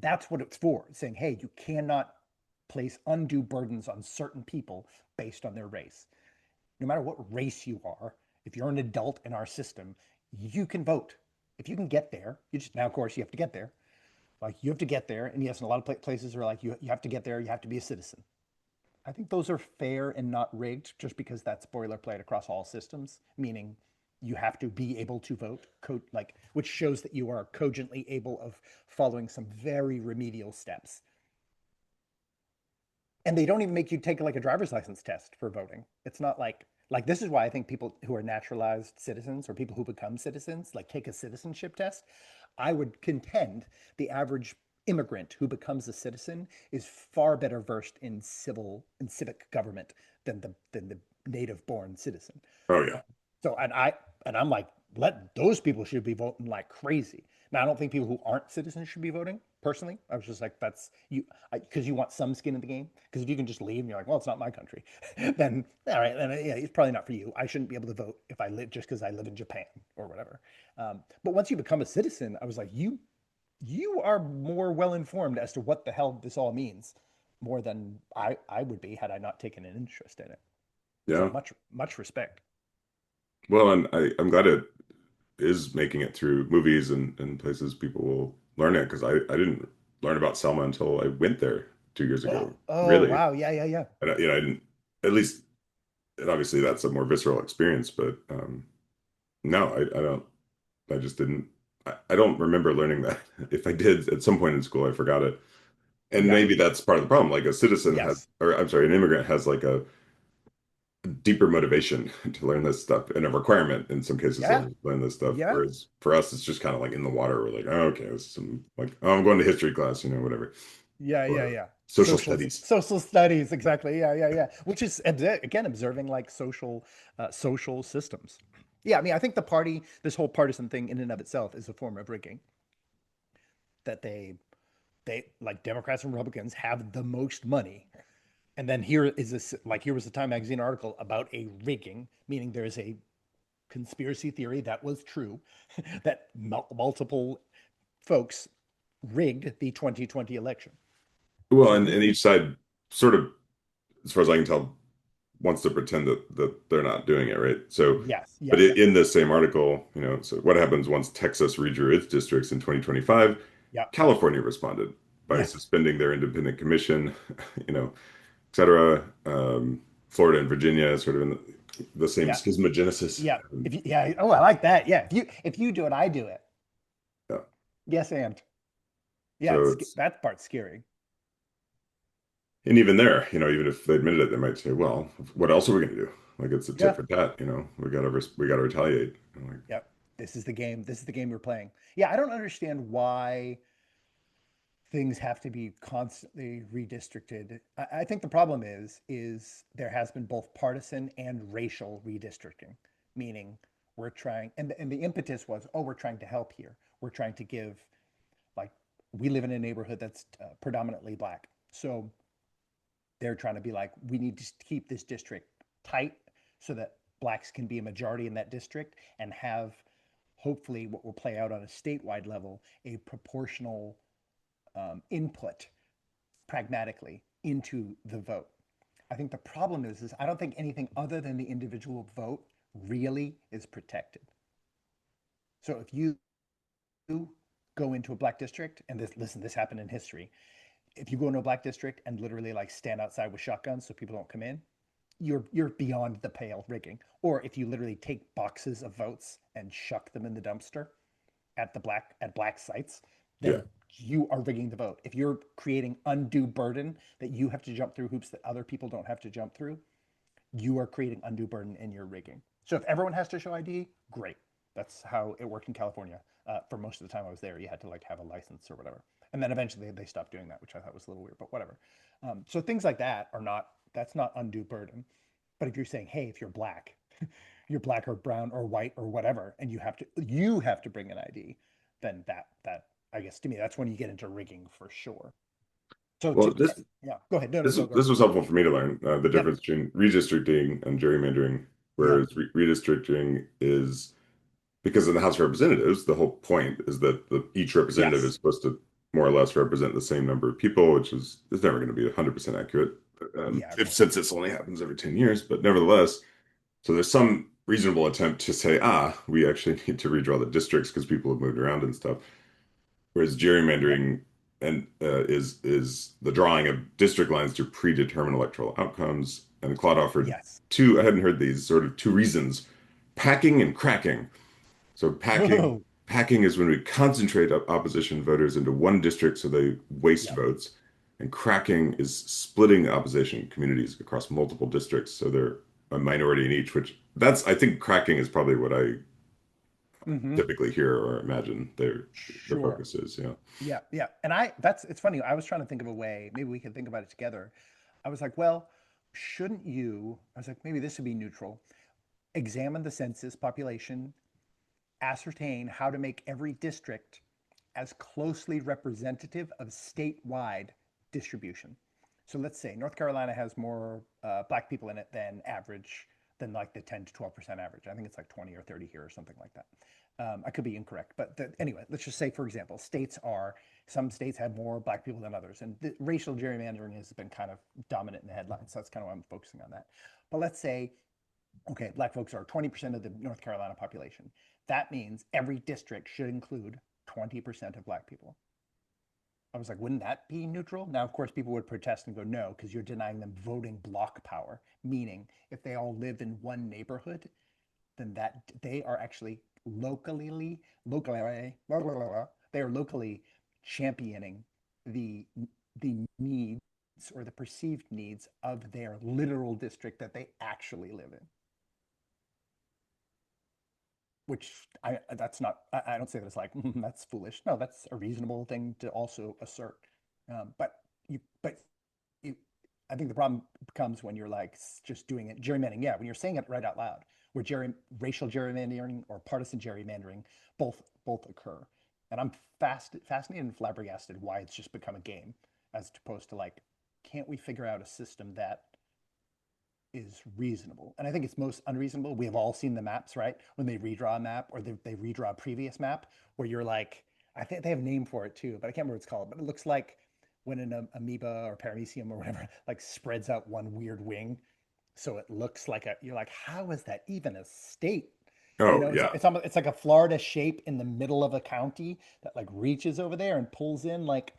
that's what it's for. It's saying, hey, you cannot place undue burdens on certain people based on their race. No matter what race you are, if you're an adult in our system, you can vote. If you can get there, you just now, of course, you have to get there. Like you have to get there, and yes, in a lot of places are like you have to get there. You have to be a citizen. I think those are fair and not rigged, just because that's boilerplate across all systems, meaning you have to be able to vote, like which shows that you are cogently able of following some very remedial steps. And they don't even make you take like a driver's license test for voting. It's not like this is why I think people who are naturalized citizens or people who become citizens like take a citizenship test. I would contend the average immigrant who becomes a citizen is far better versed in civil and civic government than the native born citizen. Oh yeah. So I'm like, let those people should be voting like crazy. Now I don't think people who aren't citizens should be voting. Personally, I was just like, that's you, because you want some skin in the game. Because if you can just leave and you're like, well, it's not my country, then all right, then yeah, it's probably not for you. I shouldn't be able to vote if I live just because I live in Japan or whatever. But once you become a citizen, I was like, you are more well informed as to what the hell this all means, more than I would be had I not taken an interest in it. So Yeah. much respect. Well, and I'm glad it is making it through movies and places people will learn it because I didn't learn about Selma until I went there 2 years ago. Oh Really. wow, yeah, yeah, yeah. And I didn't, at least, and obviously that's a more visceral experience, but no, I don't, I just didn't, I don't remember learning that. If I did at some point in school, I forgot it. And Yeah. maybe that's part of the problem. Like a citizen has, Yes. or I'm sorry, an immigrant has like a deeper motivation to learn this stuff and a requirement in some cases Yeah. to learn this stuff. Yeah. Whereas for us, it's just kind of like in the water. We're like, oh, okay, this is some like, oh, I'm going to history class, whatever. Yeah. Yeah. Or Yeah. social studies. Social studies, exactly. Yeah. Yeah. Yeah. Which is again observing like social systems. Yeah. I mean, I think this whole partisan thing in and of itself is a form of rigging. That they like Democrats and Republicans have the most money. And then here was the Time magazine article about a rigging, meaning there is a conspiracy theory that was true, that multiple folks rigged the 2020 election. Well, So and each side sort of, as far as I can tell, wants to pretend that they're not doing it, right? So, yes, but yes, in this same article, so what happens once Texas redrew its districts in 2025? yeah, California responded by yes, suspending their independent commission, you know, et cetera. Florida and Virginia sort of in the same yeah, schismogenesis. yeah. If you, yeah, oh, I like that. Yeah, if you do it, I do it. Yeah. Yes, and yeah, So it's, that part's scary. and even there, even if they admitted it, they might say, well, what else are we going to do? Like it's a tit Yeah, for tat, we got to retaliate. I'm like, yeah. This is the game. This is the game we're playing. Yeah, I don't understand why things have to be constantly redistricted. I think the problem is there has been both partisan and racial redistricting, meaning we're trying, and the impetus was, oh, we're trying to help here. We're trying to give, like, we live in a neighborhood that's predominantly black, so they're trying to be like, we need to keep this district tight so that blacks can be a majority in that district and have hopefully what will play out on a statewide level a proportional input pragmatically into the vote. I think the problem is I don't think anything other than the individual vote really is protected. So if you go into a black district, and this happened in history. If you go into a black district and literally like stand outside with shotguns so people don't come in, you're beyond the pale rigging. Or if you literally take boxes of votes and chuck them in the dumpster at black sites, yeah, then you are rigging the vote. If you're creating undue burden that you have to jump through hoops that other people don't have to jump through, you are creating undue burden in your rigging. So if everyone has to show ID, great. That's how it worked in California. For most of the time I was there, you had to like have a license or whatever. And then eventually they stopped doing that, which I thought was a little weird, but whatever. So things like that are not, that's not undue burden. But if you're saying, hey, if you're black or brown or white or whatever, and you have to bring an ID, then that I guess to me that's when you get into rigging for sure. So Well, yeah, go ahead. No, no, this go this ahead. was helpful for me to learn the Yep, difference between redistricting and gerrymandering. yep, Whereas redistricting is because in the House of Representatives, the whole point is that each representative is yes, supposed to more or less represent the same number of people, which is never going to be 100% accurate. yeah, of If course. since this only happens every 10 years, but nevertheless, so there's some reasonable attempt to say, we actually need to redraw the districts because people have moved around and stuff. Whereas Yep, gerrymandering and is the drawing of district lines to predetermine electoral outcomes. And Claude offered yes. two, I hadn't heard these, sort of two reasons, packing and cracking. So Whoa. packing is when we concentrate opposition voters into one district so they waste Yep. votes. And cracking is splitting opposition communities across multiple districts so they're a minority in each, which that's I think cracking is probably what I Hmm. typically hear or imagine their Sure. focus is. Yeah. Yeah, yeah. And it's funny. I was trying to think of a way, maybe we could think about it together. I was like, well, shouldn't you? I was like, maybe this would be neutral. Examine the census population, ascertain how to make every district as closely representative of statewide distribution. So let's say North Carolina has more black people in it than average, than like the 10 to 12% average. I think it's like 20 or 30 here or something like that. I could be incorrect, but anyway, let's just say, for example, some states have more black people than others, and the racial gerrymandering has been kind of dominant in the headlines. So that's kind of why I'm focusing on that. But let's say, okay, black folks are 20% of the North Carolina population. That means every district should include 20% of black people. I was like, wouldn't that be neutral? Now, of course, people would protest and go, no, because you're denying them voting block power. Meaning, if they all live in one neighborhood, then that they are actually locally, they are locally championing the the needs or the perceived needs of their literal district that they actually live in. Which that's not, I don't say that it's like that's foolish. No, that's a reasonable thing to also assert. But you, I think the problem comes when you're like just doing it gerrymandering. Yeah, when you're saying it right out loud, where racial gerrymandering or partisan gerrymandering both occur, and I'm fascinated and flabbergasted why it's just become a game as opposed to like, can't we figure out a system that is reasonable? And I think it's most unreasonable. We have all seen the maps, right? When they redraw a map or they redraw a previous map where you're like, I think they have a name for it too, but I can't remember what it's called. But it looks like when an amoeba or paramecium or whatever like spreads out one weird wing. So it looks like you're like, how is that even a state? Oh, yeah. It's like a Florida shape in the middle of a county that like reaches over there and pulls in like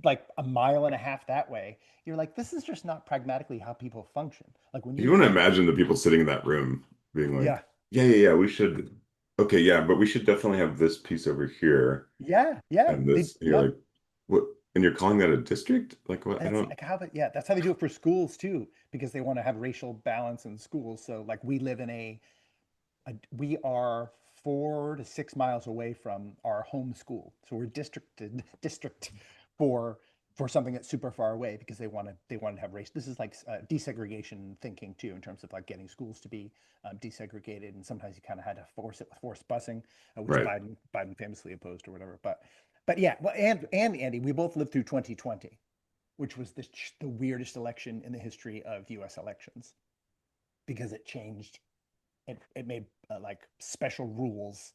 a mile and a half that way. You're like, this is just not pragmatically how people function. Like when If you you want to think, imagine the people sitting in that room being yeah, like, yeah, we should, okay, yeah, but we should definitely have this piece over here yeah, yeah, and this. And you're yep. like, what? And you're calling that a district? Like, what? I That's don't, like how, yeah, that's how they do it for schools too, because they want to have racial balance in schools. So like we live in we are 4 to 6 miles away from our home school, so we're district for something that's super far away because they wanted to have race. This is like desegregation thinking too, in terms of like getting schools to be desegregated, and sometimes you kind of had to force it with forced busing, which right. Biden famously opposed or whatever. But yeah, well, and Andy, we both lived through 2020, which was the weirdest election in the history of U.S. elections because it changed, it made like special rules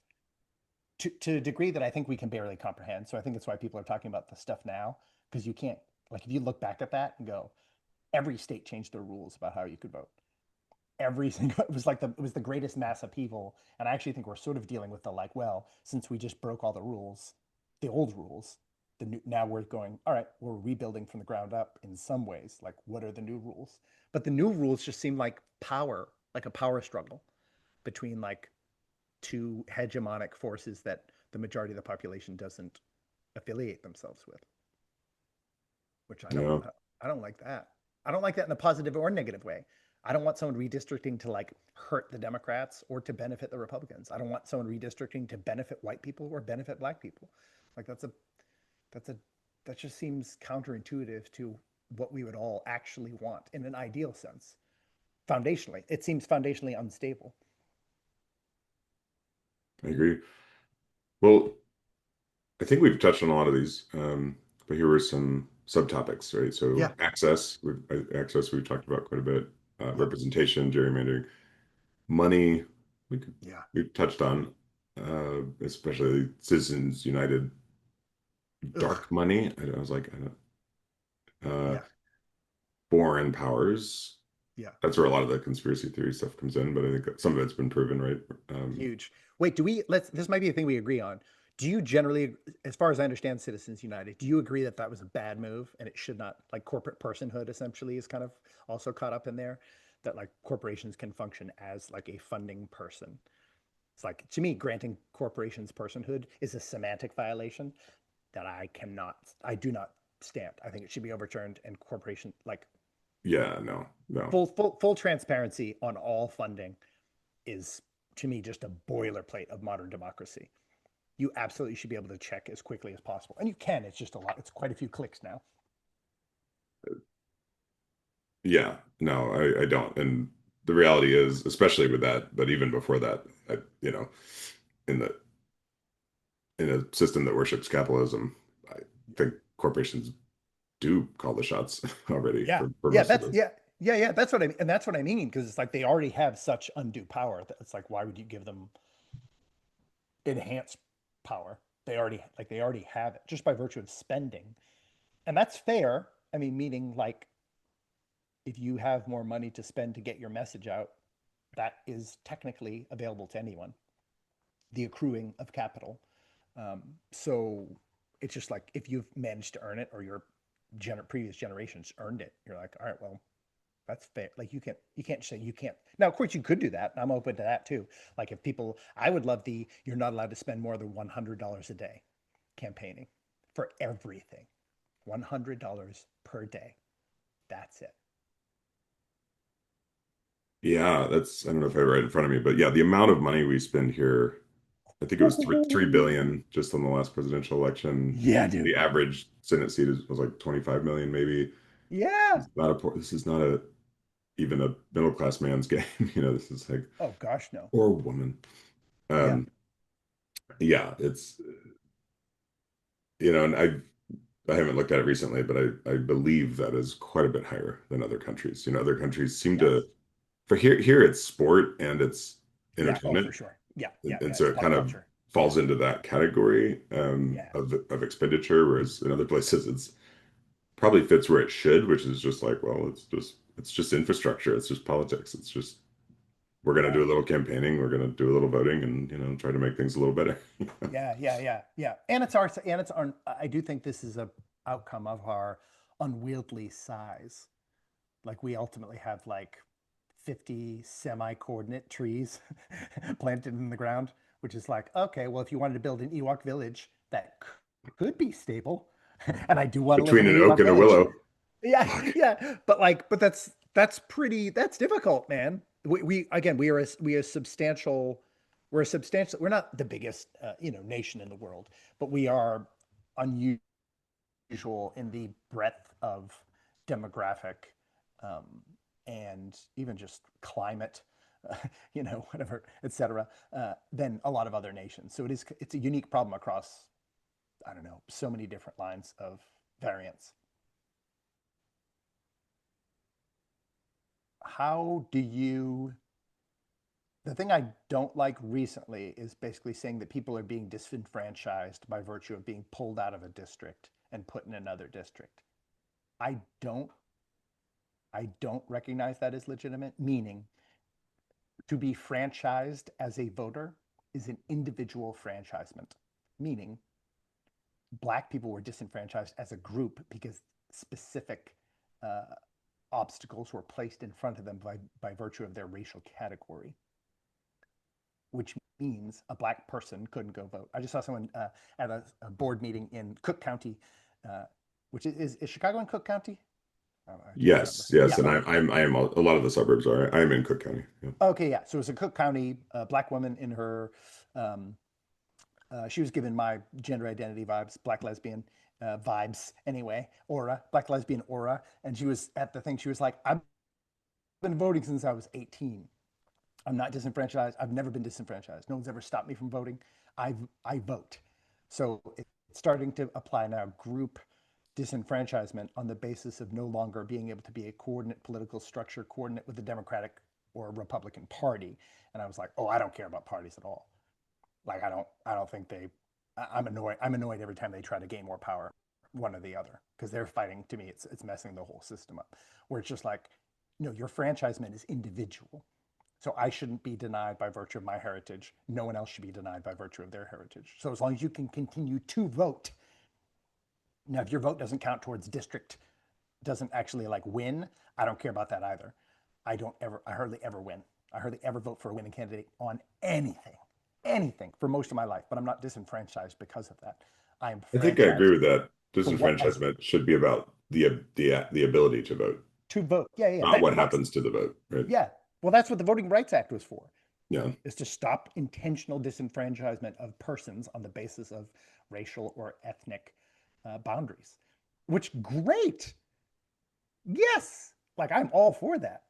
to a degree that I think we can barely comprehend. So I think that's why people are talking about the stuff now, because you can't, like, if you look back at that and go, every state changed their rules about how you could vote. Every single, it was the greatest mass upheaval. And I actually think we're sort of dealing with the like, well, since we just broke all the rules, the old rules, now we're going, all right, we're rebuilding from the ground up in some ways. Like, what are the new rules? But the new rules just seem like like a power struggle between like two hegemonic forces that the majority of the population doesn't affiliate themselves with, which Yeah. I don't like that. I don't like that in a positive or negative way. I don't want someone redistricting to like hurt the Democrats or to benefit the Republicans. I don't want someone redistricting to benefit white people or benefit black people. Like that's a that just seems counterintuitive to what we would all actually want in an ideal sense. foundationally. It seems foundationally unstable. I agree. Well, I think we've touched on a lot of these, but here were some subtopics, right? So Yeah. access we've talked about quite a bit. Yep. Representation, gerrymandering, money. We could, Yeah. we've touched on, especially Citizens United, Ugh. dark money. I was like, I don't, Yeah. foreign powers. Yeah. That's where a lot of the conspiracy theory stuff comes in, but I think that some of it's been proven, right? Huge. Wait, do we let's this might be a thing we agree on. Do you generally, as far as I understand Citizens United, do you agree that that was a bad move and it should not, like corporate personhood essentially is kind of also caught up in there, that like corporations can function as like a funding person? It's like, to me, granting corporations personhood is a semantic violation that I do not stand. I think it should be overturned and corporation, like Yeah, no, no. full transparency on all funding is, to me, just a boilerplate of modern democracy. You absolutely should be able to check as quickly as possible. And you can, it's just a lot. It's quite a few clicks now. Yeah, no, I don't. And the reality is, especially with that, but even before that, in the in a system that worships capitalism, I think corporations do call the shots already Yeah. for Yeah. most of That's, this. yeah. Yeah. Yeah. That's what I mean. And that's what I mean. Cause it's like they already have such undue power that it's like, why would you give them enhanced power? They already have it just by virtue of spending. And that's fair. I mean, meaning like if you have more money to spend to get your message out, that is technically available to anyone, the accruing of capital. So it's just like if you've managed to earn it or your previous generations earned it, you're like, all right, well, that's fair. Like you can't say you can't. Now, of course, you could do that. I'm open to that too. Like if people, I would love you're not allowed to spend more than $100 a day campaigning for everything. $100 per day. That's it. Yeah, that's I don't know if I have it right in front of me, but yeah, the amount of money we spend here, I think it was three billion just on the last presidential election. Yeah, dude. The average Senate seat was like 25 million, maybe. Yeah. This is not a even a middle class man's game. This is like Oh gosh, no. or a woman. Yeah. Um, yeah, it's and I haven't looked at it recently, but I believe that is quite a bit higher than other countries. Other countries seem to Yes. for here it's sport and it's Yeah. Oh, for entertainment, sure. Yeah. Yeah. and Yeah. so It's it pop kind of culture. Yeah. falls into that category Yeah. of expenditure, whereas in other places it's probably fits where it should, which is just like, well, it's just infrastructure, it's just politics, it's just we're gonna Yeah. do a little campaigning, we're gonna do a little voting, and try to make things a little better. Yeah. Yeah. Yeah. Yeah. And it's our, I do think this is a outcome of our unwieldy size. Like we ultimately have like 50 semi-coordinate trees planted in the ground, which is like, okay, well, if you wanted to build an Ewok village that could be stable, and I do want to live in Between an an oak Ewok and a village. willow. Yeah, Fuck. yeah, but that's difficult, man. We again, we are substantial. We're not the biggest, nation in the world, but we are unusual in the breadth of demographic, um, and even just climate, whatever, etc., than a lot of other nations. So it's a unique problem across, I don't know, so many different lines of variance. How do you The thing I don't like recently is basically saying that people are being disenfranchised by virtue of being pulled out of a district and put in another district. I don't I don't recognize that as legitimate, meaning to be franchised as a voter is an individual franchisement, meaning black people were disenfranchised as a group because specific uh, obstacles were placed in front of them by virtue of their racial category, which means a black person couldn't go vote. I just saw someone at a board meeting in Cook County, uh, which is Chicago in Cook County? Oh, I can't remember. Yes, yes, Yeah. and I am a lot of the suburbs are. I am in Cook County. Yeah. Okay. Yeah. So it's a Cook County, black woman in her. Um, she was given my gender identity vibes, black lesbian vibes anyway, aura, black lesbian aura, and she was at the thing. She was like, "I'm been voting since I was 18. I'm not disenfranchised. I've never been disenfranchised. No one's ever stopped me from voting. I vote. So it's starting to apply now group disenfranchisement on the basis of no longer being able to be a coordinate political structure, coordinate with the Democratic or Republican Party. And I was like, oh, I don't care about parties at all. Like I don't think they. I'm annoyed. I'm annoyed every time they try to gain more power, one or the other, because they're fighting. To me, it's messing the whole system up. Where it's just like, no, your franchisement is individual. So I shouldn't be denied by virtue of my heritage. No one else should be denied by virtue of their heritage. So as long as you can continue to vote, now if your vote doesn't count towards district, doesn't actually like win, I don't care about that either. I hardly ever win. I hardly ever vote for a winning candidate on anything for most of my life, but I'm not disenfranchised because of that. I am I think I agree franchised with that. for what as Disenfranchisement should be about the ability to vote, to vote. Yeah, yeah. not what That's happens to the vote, right? yeah. Well, that's what the Voting Rights Act was for. Yeah. Is to stop intentional disenfranchisement of persons on the basis of racial or ethnic boundaries. Which great, yes, like I'm all for that.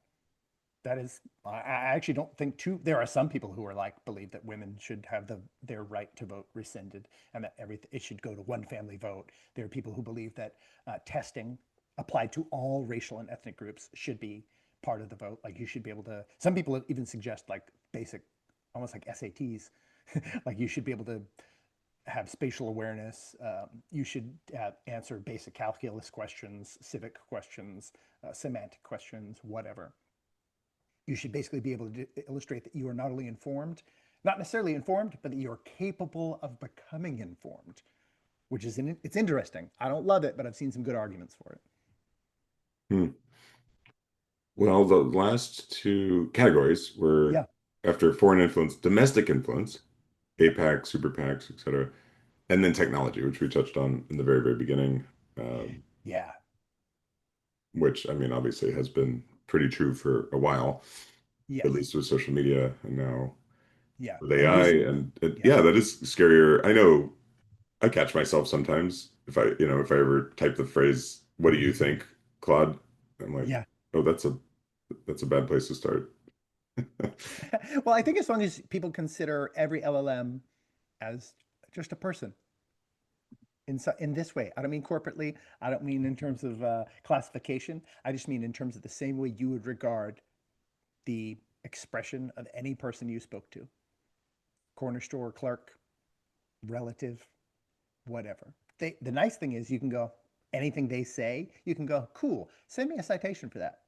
That is, I actually don't think too. There are some people who are like believe that women should have their right to vote rescinded, and that everything it should go to one family vote. There are people who believe that testing applied to all racial and ethnic groups should be part of the vote. Like you should be able to. Some people even suggest like basic, almost like SATs. Like you should be able to have spatial awareness. You should answer basic calculus questions, civic questions, semantic questions, whatever. You should basically be able to illustrate that you are not only informed, not necessarily informed, but that you're capable of becoming informed, which is it's interesting. I don't love it, but I've seen some good arguments for it. Hmm. Well, the last two categories were Yeah, after foreign influence, domestic influence, yeah, APAC, super PACs, etc., and then technology, which we touched on in the very, very beginning, yeah, which I mean, obviously has been pretty true for a while, at yes, least with social media and now yeah. with And AI. who's And yeah, yeah, that is scarier. I know I catch myself sometimes if I ever type the phrase, "What do you think, Claude?" I'm like, yeah. oh, that's a bad place to start. Well, I think as long as people consider every LLM as just a person in this way. I don't mean corporately. I don't mean in terms of classification. I just mean in terms of the same way you would regard the expression of any person you spoke to, corner store clerk, relative, whatever. The nice thing is you can go, anything they say, you can go, cool, send me a citation for that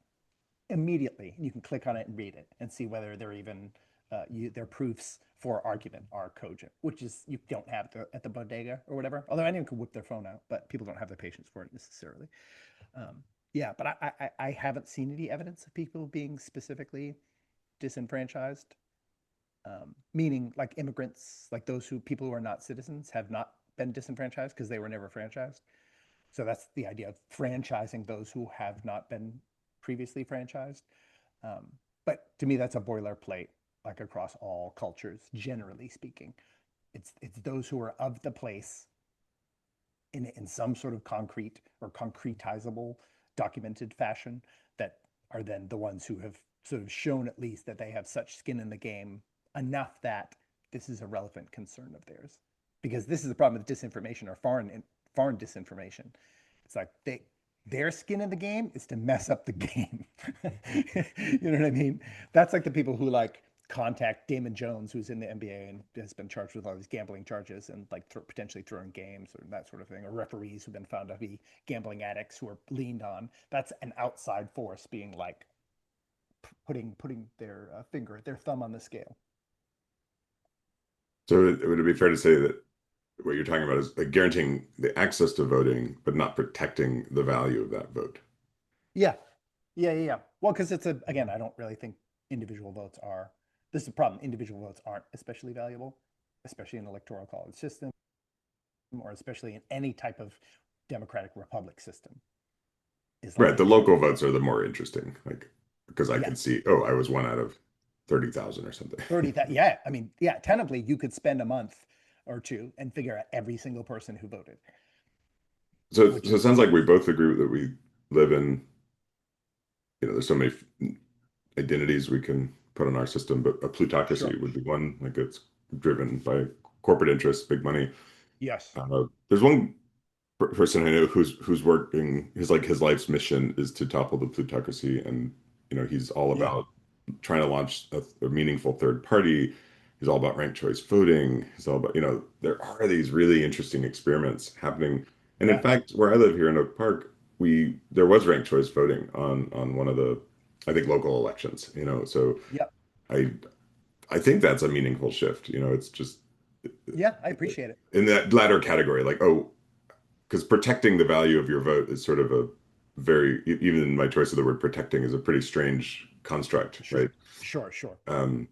immediately. You can click on it and read it and see whether they're even, their proofs for argument are cogent, which is you don't have at the bodega or whatever. Although anyone can whip their phone out, but people don't have the patience for it necessarily. Yeah, but I haven't seen any evidence of people being specifically disenfranchised, meaning like immigrants, like people who are not citizens have not been disenfranchised because they were never franchised. So that's the idea of franchising those who have not been previously franchised. But to me, that's a boilerplate, like across all cultures, generally speaking. It's those who are of the place in some sort of concrete or concretizable documented fashion that are then the ones who have sort of shown at least that they have such skin in the game enough that this is a relevant concern of theirs. Because this is the problem with disinformation or foreign disinformation. It's like their skin in the game is to mess up the game. You know what I mean? That's like the people who like contact Damon Jones, who's in the NBA and has been charged with all these gambling charges and like potentially throwing games or that sort of thing, or referees who've been found to be gambling addicts who are leaned on. That's an outside force being like putting their their thumb on the scale. So would it be fair to say that what you're talking about is like guaranteeing the access to voting, but not protecting the value of that vote? Yeah, yeah. Well, because again, I don't really think individual votes are. This is the problem. Individual votes aren't especially valuable, especially in the electoral college system, or especially in any type of democratic republic system. Is Right. The like local votes are the more interesting, like because I yeah, could see, oh, I was one out of 30,000 or something. 30,000. Yeah, I mean, yeah, technically you could spend a month or two and figure out every single person who voted, So which it is sounds like we both agree that we live in, there's so many identities we can put on our system, but a Sure. plutocracy would be one. Like it's driven by corporate interests, big money. Yes. There's one person I know who's working his life's mission is to topple the plutocracy, and he's all Yeah. about trying to launch a meaningful third party. He's all about ranked choice voting. He's all about, there are these really interesting experiments happening. And in Yeah. fact, where I live here in Oak Park, there was ranked choice voting on one of the, I think, local elections, so Yeah. I I think that's a meaningful shift. It's just Yeah. I appreciate it. in that latter category, like, oh, because protecting the value of your vote is sort of a even my choice of the word protecting is a pretty strange construct, Sure. right? Sure. Sure. Um,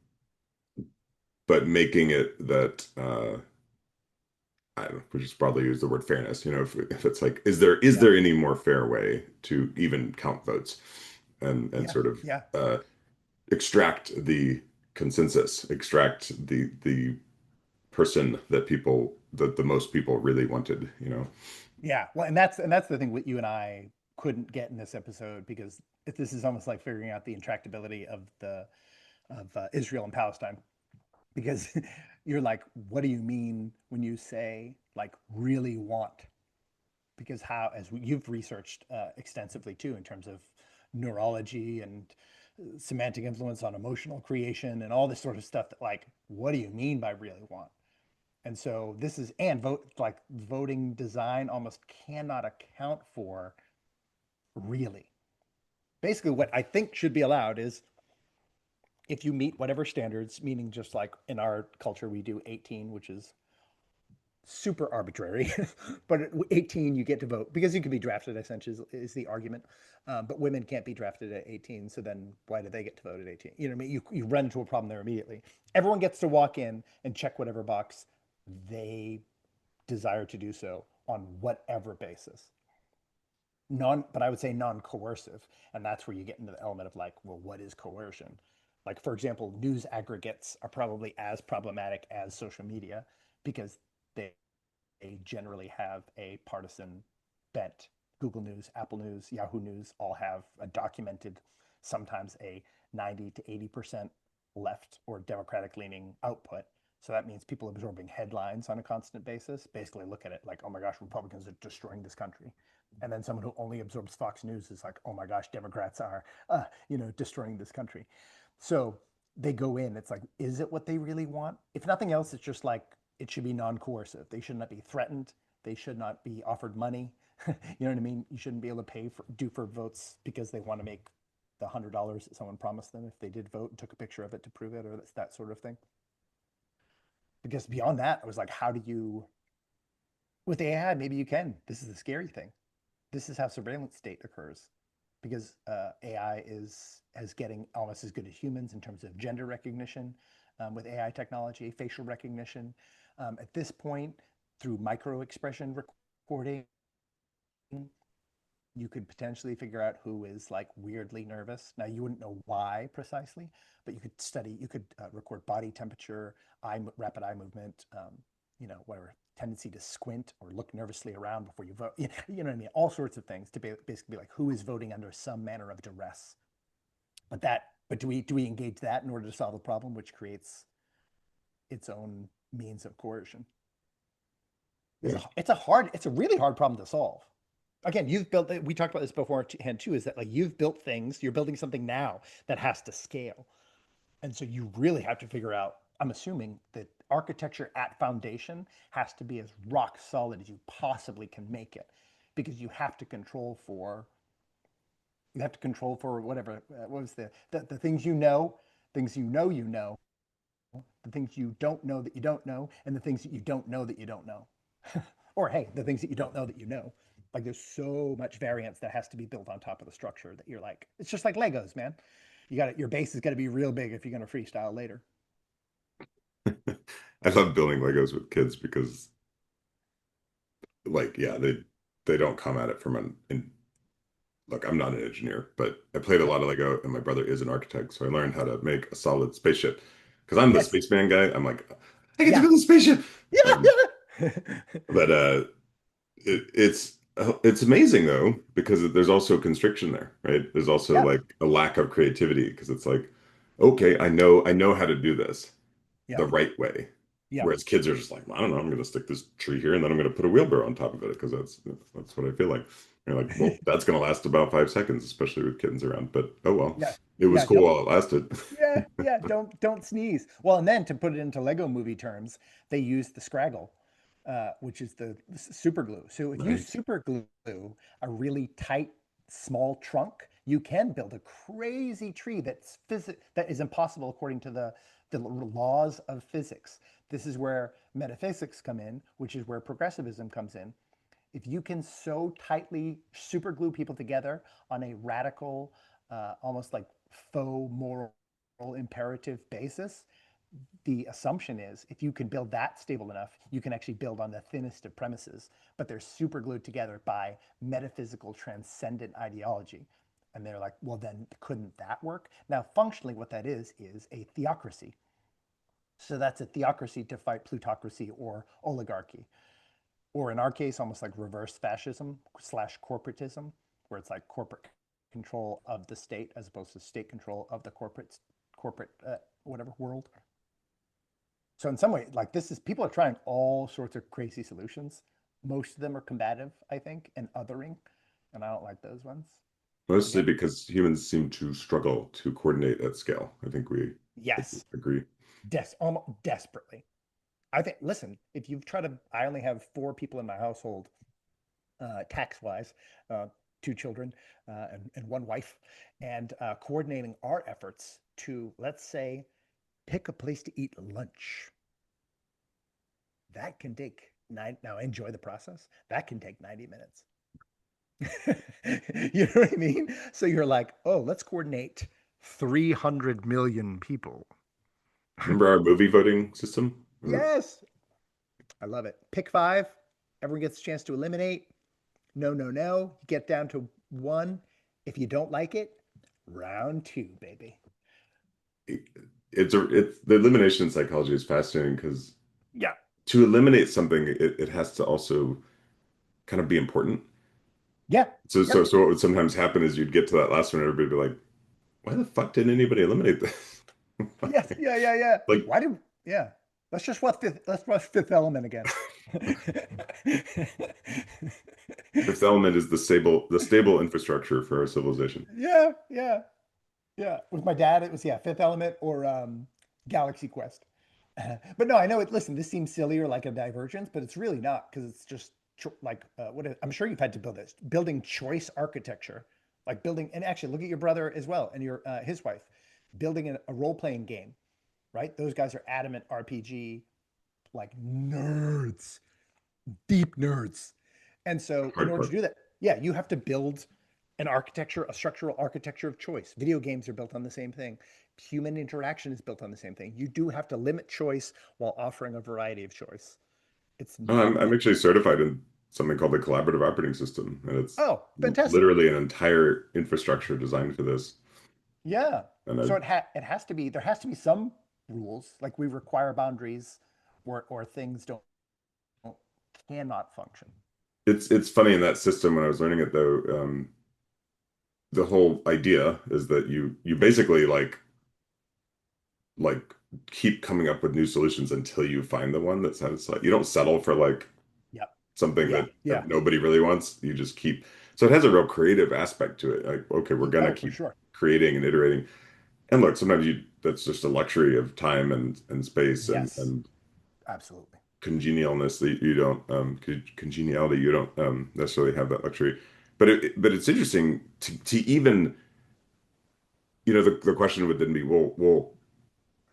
but making it that I don't know, we just broadly use the word fairness. If it's like, is Yeah. there any more fair way to even count votes and Yeah. sort of Yeah. extract the consensus, extract the person that the most people really wanted. Yeah. Well, and that's the thing what you and I couldn't get in this episode because this is almost like figuring out the intractability of the of Israel and Palestine because you're like, what do you mean when you say like really want? Because how, as you've researched extensively too, in terms of neurology and semantic influence on emotional creation and all this sort of stuff, that like, what do you mean by really want? And so this is, and vote, like voting design almost cannot account for really. Basically, what I think should be allowed is if you meet whatever standards, meaning just like in our culture, we do 18, which is super arbitrary, but at 18 you get to vote because you can be drafted. Essentially, is the argument. But women can't be drafted at 18. So then, why do they get to vote at 18? You know what I mean? You run into a problem there immediately. Everyone gets to walk in and check whatever box they desire to do so on whatever basis. But I would say non-coercive, and that's where you get into the element of like, well, what is coercion? Like, for example, news aggregates are probably as problematic as social media because they generally have a partisan bent. Google News, Apple News, Yahoo News all have a documented, sometimes a 90 to 80% left or Democratic leaning output. So that means people absorbing headlines on a constant basis basically look at it like, oh my gosh, Republicans are destroying this country. And then someone who only absorbs Fox News is like, oh my gosh, Democrats are, destroying this country. So they go in. It's like, is it what they really want? If nothing else, it's just like it should be non-coercive. They should not be threatened. They should not be offered money. You know what I mean? You shouldn't be able to do for votes because they want to make the $100 that someone promised them if they did vote and took a picture of it to prove it, or that sort of thing. Because beyond that, I was like, how do you with AI? Maybe you can. This is the scary thing. This is how surveillance state occurs because AI is getting almost as good as humans in terms of gender recognition with AI technology, facial recognition. At this point, through micro expression recording, you could potentially figure out who is like weirdly nervous. Now, you wouldn't know why precisely, but you could record body temperature, rapid eye movement, whatever, tendency to squint or look nervously around before you vote. You know what I mean? All sorts of things to basically be like who is voting under some manner of duress. But do we engage that in order to solve the problem, which creates its own means of coercion? Yeah. It's a really hard problem to solve. Again, we talked about this beforehand too, is that like you've built things, you're building something now that has to scale. And so you really have to figure out, I'm assuming that architecture at foundation has to be as rock solid as you possibly can make it because you have to control for whatever, what was the things the things you don't know that you don't know, and the things that you don't know that you don't know. Or hey, the things that you don't know that you know. Like there's so much variance that has to be built on top of the structure that you're like, it's just like Legos, man. Your base is got to be real big if you're going to freestyle later. I love building Legos with kids because, like, yeah, they don't come at it from look, I'm not an engineer, but I played a Yep. lot of Lego, and my brother is an architect, so I learned how to make a solid spaceship. Because I'm the Yes. spaceman guy, I'm like, I get to Yeah. build a spaceship. Yeah. Um, Yeah. but it's It's amazing though, because there's also constriction there, right? There's also Yeah, like a lack of creativity because it's like, okay, I know how to do this yeah, the right way. yeah. Whereas kids are just like, well, I don't know, I'm going to stick this tree here and then I'm going to put a wheelbarrow on top of it because that's what I feel like. You're like, well, that's going to last about 5 seconds, especially with kittens around. But oh well, Yeah, it was yeah. cool Don't while it lasted. yeah. Don't sneeze. Well, and then to put it into Lego movie terms, they use the Scraggle, which is the super glue. So if you Right. super glue a really tight, small trunk, you can build a crazy tree that is impossible according to the laws of physics. This is where metaphysics come in, which is where progressivism comes in. If you can so tightly super glue people together on a radical, almost like faux moral imperative basis, the assumption is if you can build that stable enough, you can actually build on the thinnest of premises, but they're super glued together by metaphysical transcendent ideology. And they're like, well, then couldn't that work? Now, functionally, what that is a theocracy. So that's a theocracy to fight plutocracy or oligarchy, or in our case, almost like reverse fascism slash corporatism, where it's like corporate control of the state as opposed to state control of the corporate whatever world. So in some way, like this is people are trying all sorts of crazy solutions. Most of them are combative, I think, and othering, and I don't like those ones. Mostly Again, because humans seem to struggle to coordinate at scale. I think we yes, agree. almost desperately. I think. Listen, if you've tried to, I only have 4 people in my household, tax wise, uh, 2 children and 1 wife, and coordinating our efforts to, let's say, pick a place to eat lunch. That can take nine. Now, enjoy the process. That can take 90 minutes. You know what I mean? So you're like, oh, let's coordinate 300 million people. Remember our movie voting system? Yes, I love it. Pick 5. Everyone gets a chance to eliminate. No, no, no. You get down to 1. If you don't like it, round 2, baby. It's the elimination psychology is fascinating because Yeah. to eliminate something, it has to also kind of be important. Yeah. So Yep. what would sometimes happen is you'd get to that last one, and everybody would be like, "Why the fuck didn't anybody eliminate this?" Yes. Yeah. Yeah. Yeah. Like Why did? Yeah. Let's watch Fifth Element again. Fifth Element is the stable infrastructure for our civilization. Yeah. Yeah. Yeah. With my dad, it was Fifth Element or Galaxy Quest. But no, I know it. Listen, this seems silly or like a divergence, but it's really not because it's just like I'm sure you've had to build this building choice architecture, like building. And actually, look at your brother as well and your his wife building a role playing game, right? Those guys are adamant RPG like nerds, deep nerds. And so, in order to Hardcore. do that, yeah, you have to build an architecture, a structural architecture of choice. Video games are built on the same thing. Human interaction is built on the same thing. You do have to limit choice while offering a variety of choice. It's Oh, not I'm meant. actually certified in something called the collaborative operating system, and it's Oh, fantastic. literally an entire infrastructure designed for this. Yeah. And So it has to be there has to be some rules, like we require boundaries, or things don't cannot function. it's funny in that system when I was learning it though. The whole idea is that you basically like keep coming up with new solutions until you find the one that satisfies. You don't settle for like Yep. something Yeah. that Yeah. nobody really wants. You just keep. So it has a real creative aspect to it. Like, okay, we're gonna Oh, for keep sure. creating and iterating. And look, sometimes you that's just a luxury of time and space Yes. and Absolutely. congenialness that you don't congeniality you don't necessarily have that luxury. But it's interesting to even the question would then be well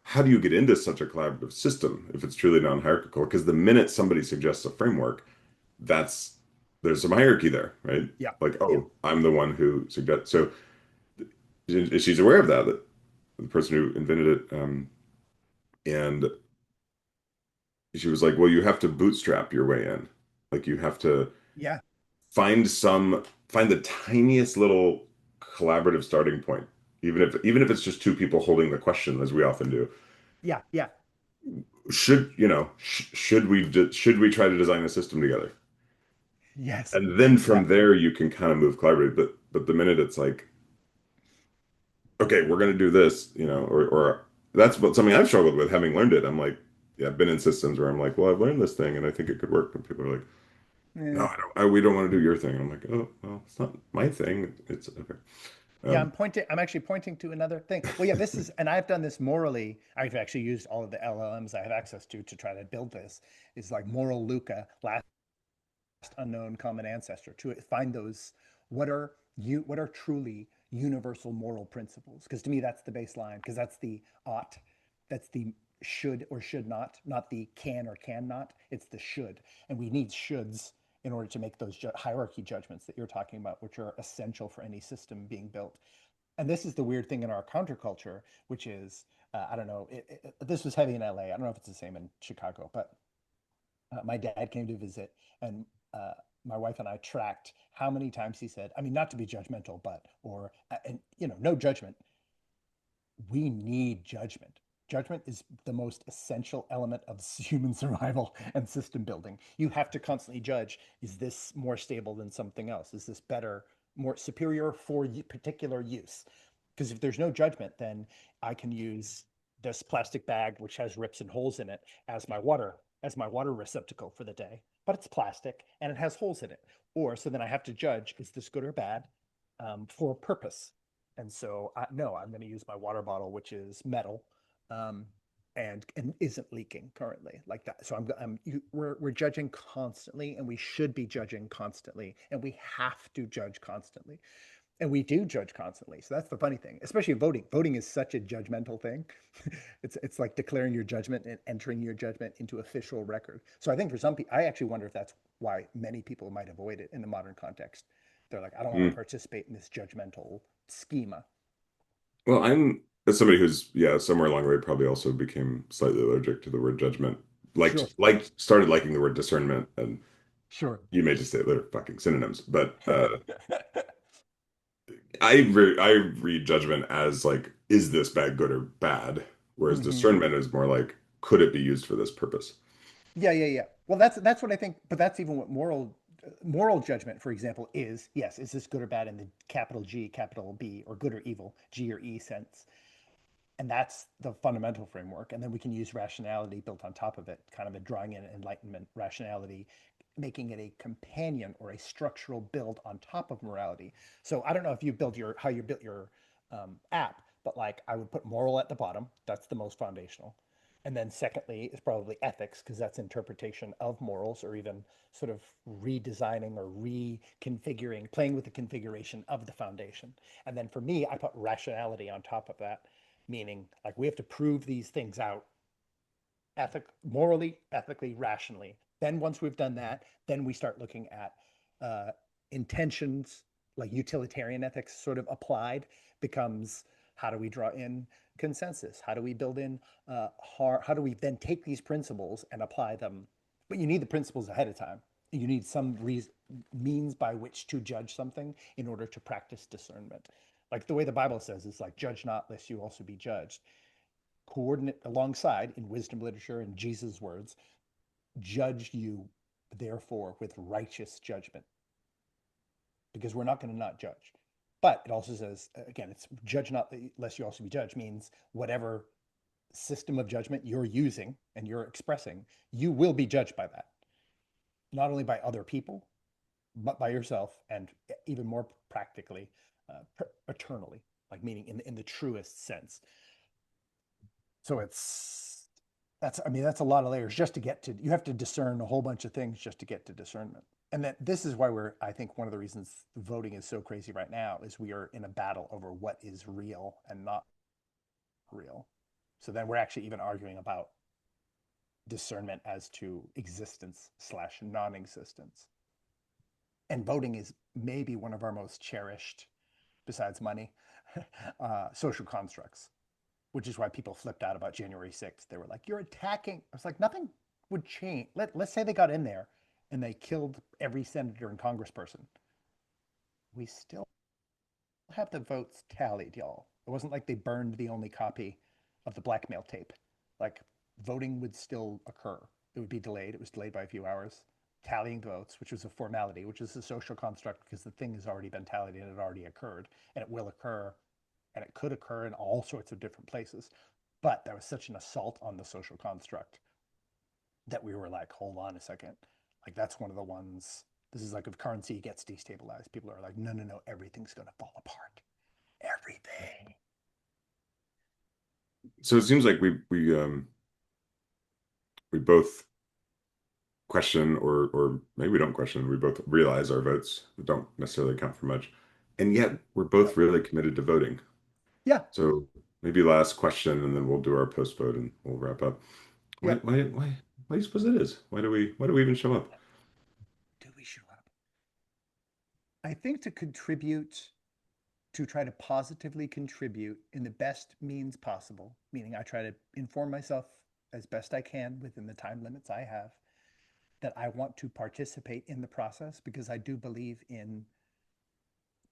how do you get into such a collaborative system if it's truly non-hierarchical? Because the minute somebody suggests a framework, that's there's some hierarchy there, right? Yeah. Like, Yeah. oh, I'm the one who suggests. So she's aware of that, that the person who invented it, and she was like, well, you have to bootstrap your way in. Like you have to Yeah. find the tiniest little collaborative starting point, even if it's just two people holding the question, as we often do. Yeah. Yeah. Should we try to design a system together? Yes, And then from exactly. there you can kind of move collaboratively. But the minute it's like, okay, we're gonna do this, or that's what something I've struggled with having learned it. I'm like, yeah, I've been in systems where I'm like, well, I've learned this thing and I think it could work. And people are like, no, Yeah. we don't want to do your thing. I'm like, oh, well, it's not my thing. It's okay. Yeah, Um, I'm actually pointing to another thing. Well, yeah, this is, and I've done this morally. I've actually used all of the LLMs I have access to try to build this. Is like moral Luca, last unknown common ancestor, to find those what are truly universal moral principles. Because to me, that's the baseline. Because that's the ought, that's the should or should not the can or cannot. It's the should, and we need shoulds in order to make those hierarchy judgments that you're talking about, which are essential for any system being built. And this is the weird thing in our counterculture, which is I don't know. This was heavy in LA. I don't know if it's the same in Chicago, but my dad came to visit, and uh, my wife and I tracked how many times he said, I mean, not to be judgmental, but, or, and, no judgment. We need judgment. Judgment is the most essential element of human survival and system building. You have to constantly judge, is this more stable than something else? Is this better, more superior for particular use? Because if there's no judgment, then I can use this plastic bag, which has rips and holes in it, as my water receptacle for the day. But it's plastic and it has holes in it. Or so then I have to judge, is this good or bad, for a purpose? And so, no, I'm going to use my water bottle, which is metal, um, and isn't leaking currently like that. So we're judging constantly, and we should be judging constantly, and we have to judge constantly, and we do judge constantly. So that's the funny thing, especially in voting. Voting is such a judgmental thing. It's like declaring your judgment and entering your judgment into official record. So I think for some people, I actually wonder if that's why many people might avoid it in the modern context. They're like, I don't want to mm. participate in this judgmental schema. Well, I'm as somebody who's, yeah, somewhere along the way probably also became slightly allergic to the word judgment. Sure. Started liking the word discernment, and Sure. you may just say they're fucking synonyms, but I read judgment as like, is this bad, good, or bad? Whereas Hmm. discernment is more like, could it be used for this purpose? Yeah, yeah, yeah. Well, that's what I think. But that's even what moral judgment, for example, is. Yes, is this good or bad in the capital G, capital B, or good or evil, G or E sense? And that's the fundamental framework. And then we can use rationality built on top of it, kind of a drawing in enlightenment rationality, making it a companion or a structural build on top of morality. So I don't know if you build your how you built your app, but like I would put moral at the bottom. That's the most foundational. And then secondly is probably ethics, because that's interpretation of morals, or even sort of redesigning or reconfiguring, playing with the configuration of the foundation. And then for me, I put rationality on top of that, meaning like we have to prove these things out morally, ethically, rationally. Then once we've done that, then we start looking at uh, intentions, like utilitarian ethics sort of applied becomes, how do we draw in consensus? How do we build in how do we then take these principles and apply them? But you need the principles ahead of time. You need some means by which to judge something in order to practice discernment. Like the way the Bible says, it's like, judge not, lest you also be judged. Coordinate alongside in wisdom literature and Jesus' words, judge you therefore with righteous judgment, because we're not going to not judge. But it also says, again, it's judge not lest you also be judged, means whatever system of judgment you're using and you're expressing, you will be judged by that, not only by other people, but by yourself, and even more practically, eternally, like meaning in the truest sense. So that's, I mean, that's a lot of layers just to get to, you have to discern a whole bunch of things just to get to discernment. And that this is why I think one of the reasons voting is so crazy right now is we are in a battle over what is real and not real. So then we're actually even arguing about discernment as to existence slash non-existence. And voting is maybe one of our most cherished, besides money, social constructs, which is why people flipped out about January 6th. They were like, you're attacking. I was like, nothing would change. Let's say they got in there and they killed every senator and congressperson. We still have the votes tallied, y'all. It wasn't like they burned the only copy of the blackmail tape. Like, voting would still occur. It would be delayed. It was delayed by a few hours. tallying the votes, which was a formality, which is a social construct because the thing has already been tallied and it already occurred, and it will occur, and it could occur in all sorts of different places. But that was such an assault on the social construct that we were like, hold on a second. Like, that's one of the ones. This is like if currency gets destabilized, people are like, no, no, no, everything's going to fall apart. Everything. So it seems like we both question, or maybe we don't question. We both realize our votes don't necessarily count for much, and yet we're both really committed to voting. Yeah. So maybe last question, and then we'll do our post vote and we'll wrap up. Why, Yep. why, why, why do you suppose it is? Why do we even show up? Do we show up? I think to contribute, to try to positively contribute in the best means possible, meaning I try to inform myself as best I can within the time limits I have, that I want to participate in the process because I do believe in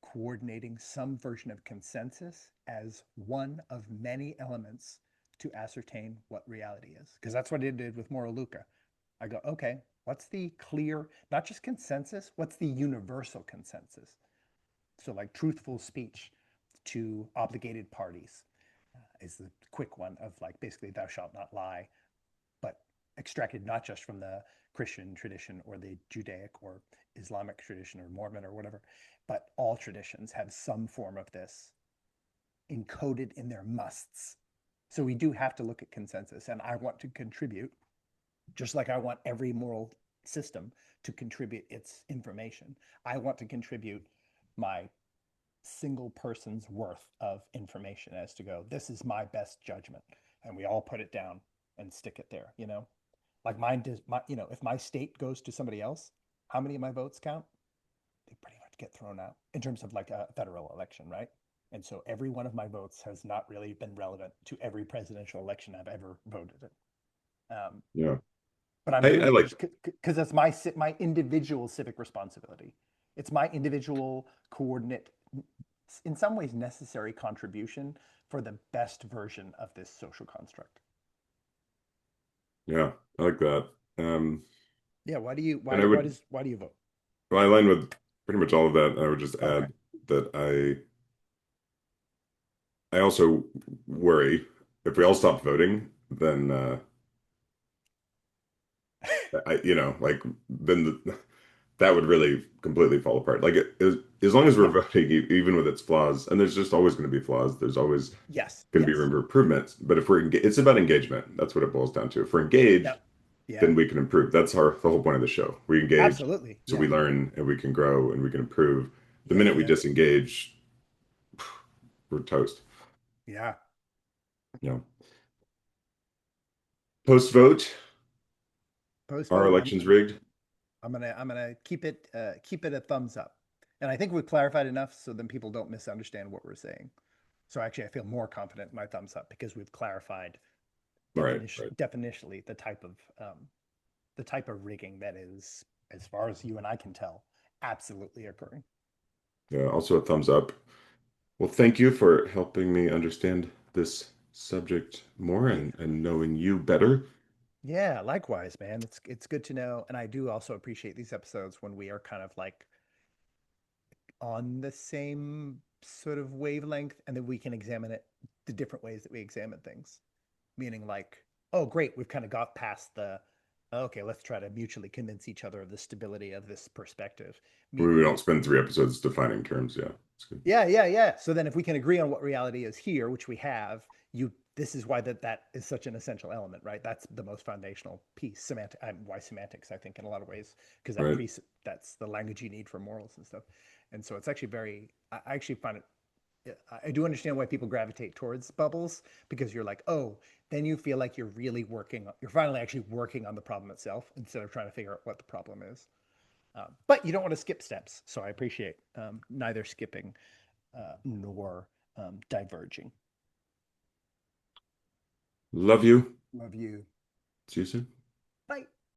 coordinating some version of consensus as one of many elements to ascertain what reality is. Because that's what it did with Moral Luca. I go, okay, what's the clear, not just consensus, what's the universal consensus? So, like truthful speech to obligated parties is the quick one of like basically, thou shalt not lie, but extracted not just from the Christian tradition or the Judaic or Islamic tradition or Mormon or whatever, but all traditions have some form of this encoded in their musts. So we do have to look at consensus, and I want to contribute, just like I want every moral system to contribute its information. I want to contribute my single person's worth of information as to go, this is my best judgment. And we all put it down and stick it there, you know? Like mine does, if my state goes to somebody else, how many of my votes count? They pretty much get thrown out in terms of like a federal election, right? And so every one of my votes has not really been relevant to every presidential election I've ever voted in. Yeah, But I'm I doing it like. just because that's my individual civic responsibility. It's my individual coordinate, in some ways necessary contribution for the best version of this social construct. Yeah, I like that. Um, Yeah. Why do you and I would, why do you vote? well, I align with pretty much all of that. I would just Okay. add that I also worry if we all stop voting, then like then that would really completely fall apart. Like as long as we're Yeah. voting, even with its flaws, and there's just always going to be flaws. There's always Yes. going to be room Yes. for improvements. But if it's about engagement. That's what it boils down to. If we're engaged, Yep. Yeah. then we can improve. That's the whole point of the show. We engage, Absolutely. so Yeah. we learn and we can grow and we can improve. The Yeah. Yeah. minute we Yeah. disengage, we're toast. Yeah. You know, post vote, Post our vote. election's rigged. I'm gonna keep it a thumbs up. And I think we've clarified enough so then people don't misunderstand what we're saying. So actually, I feel more confident in my thumbs up because we've clarified Right, right. definitionally the type of rigging that is, as far as you and I can tell, absolutely occurring. Yeah, also a thumbs up. Well, thank you for helping me understand this subject more Yeah. and knowing you better. Yeah, likewise, man. It's good to know, and I do also appreciate these episodes when we are kind of like on the same sort of wavelength, and then we can examine it the different ways that we examine things. Meaning like, oh, great, we've kind of got past the, okay, let's try to mutually convince each other of the stability of this perspective. We Meaning, don't spend 3 episodes defining terms. Yeah, it's good. yeah, yeah, yeah. So then if we can agree on what reality is here, which we have, this is why that is such an essential element, right? That's the most foundational piece. Why semantics, I think, in a lot of ways, because Right. that's the language you need for morals and stuff. And so it's actually I actually find it, I do understand why people gravitate towards bubbles because you're like, oh, then you feel like you're finally actually working on the problem itself instead of trying to figure out what the problem is. But you don't want to skip steps. So I appreciate neither skipping nor diverging. Love you. Love you. See you soon.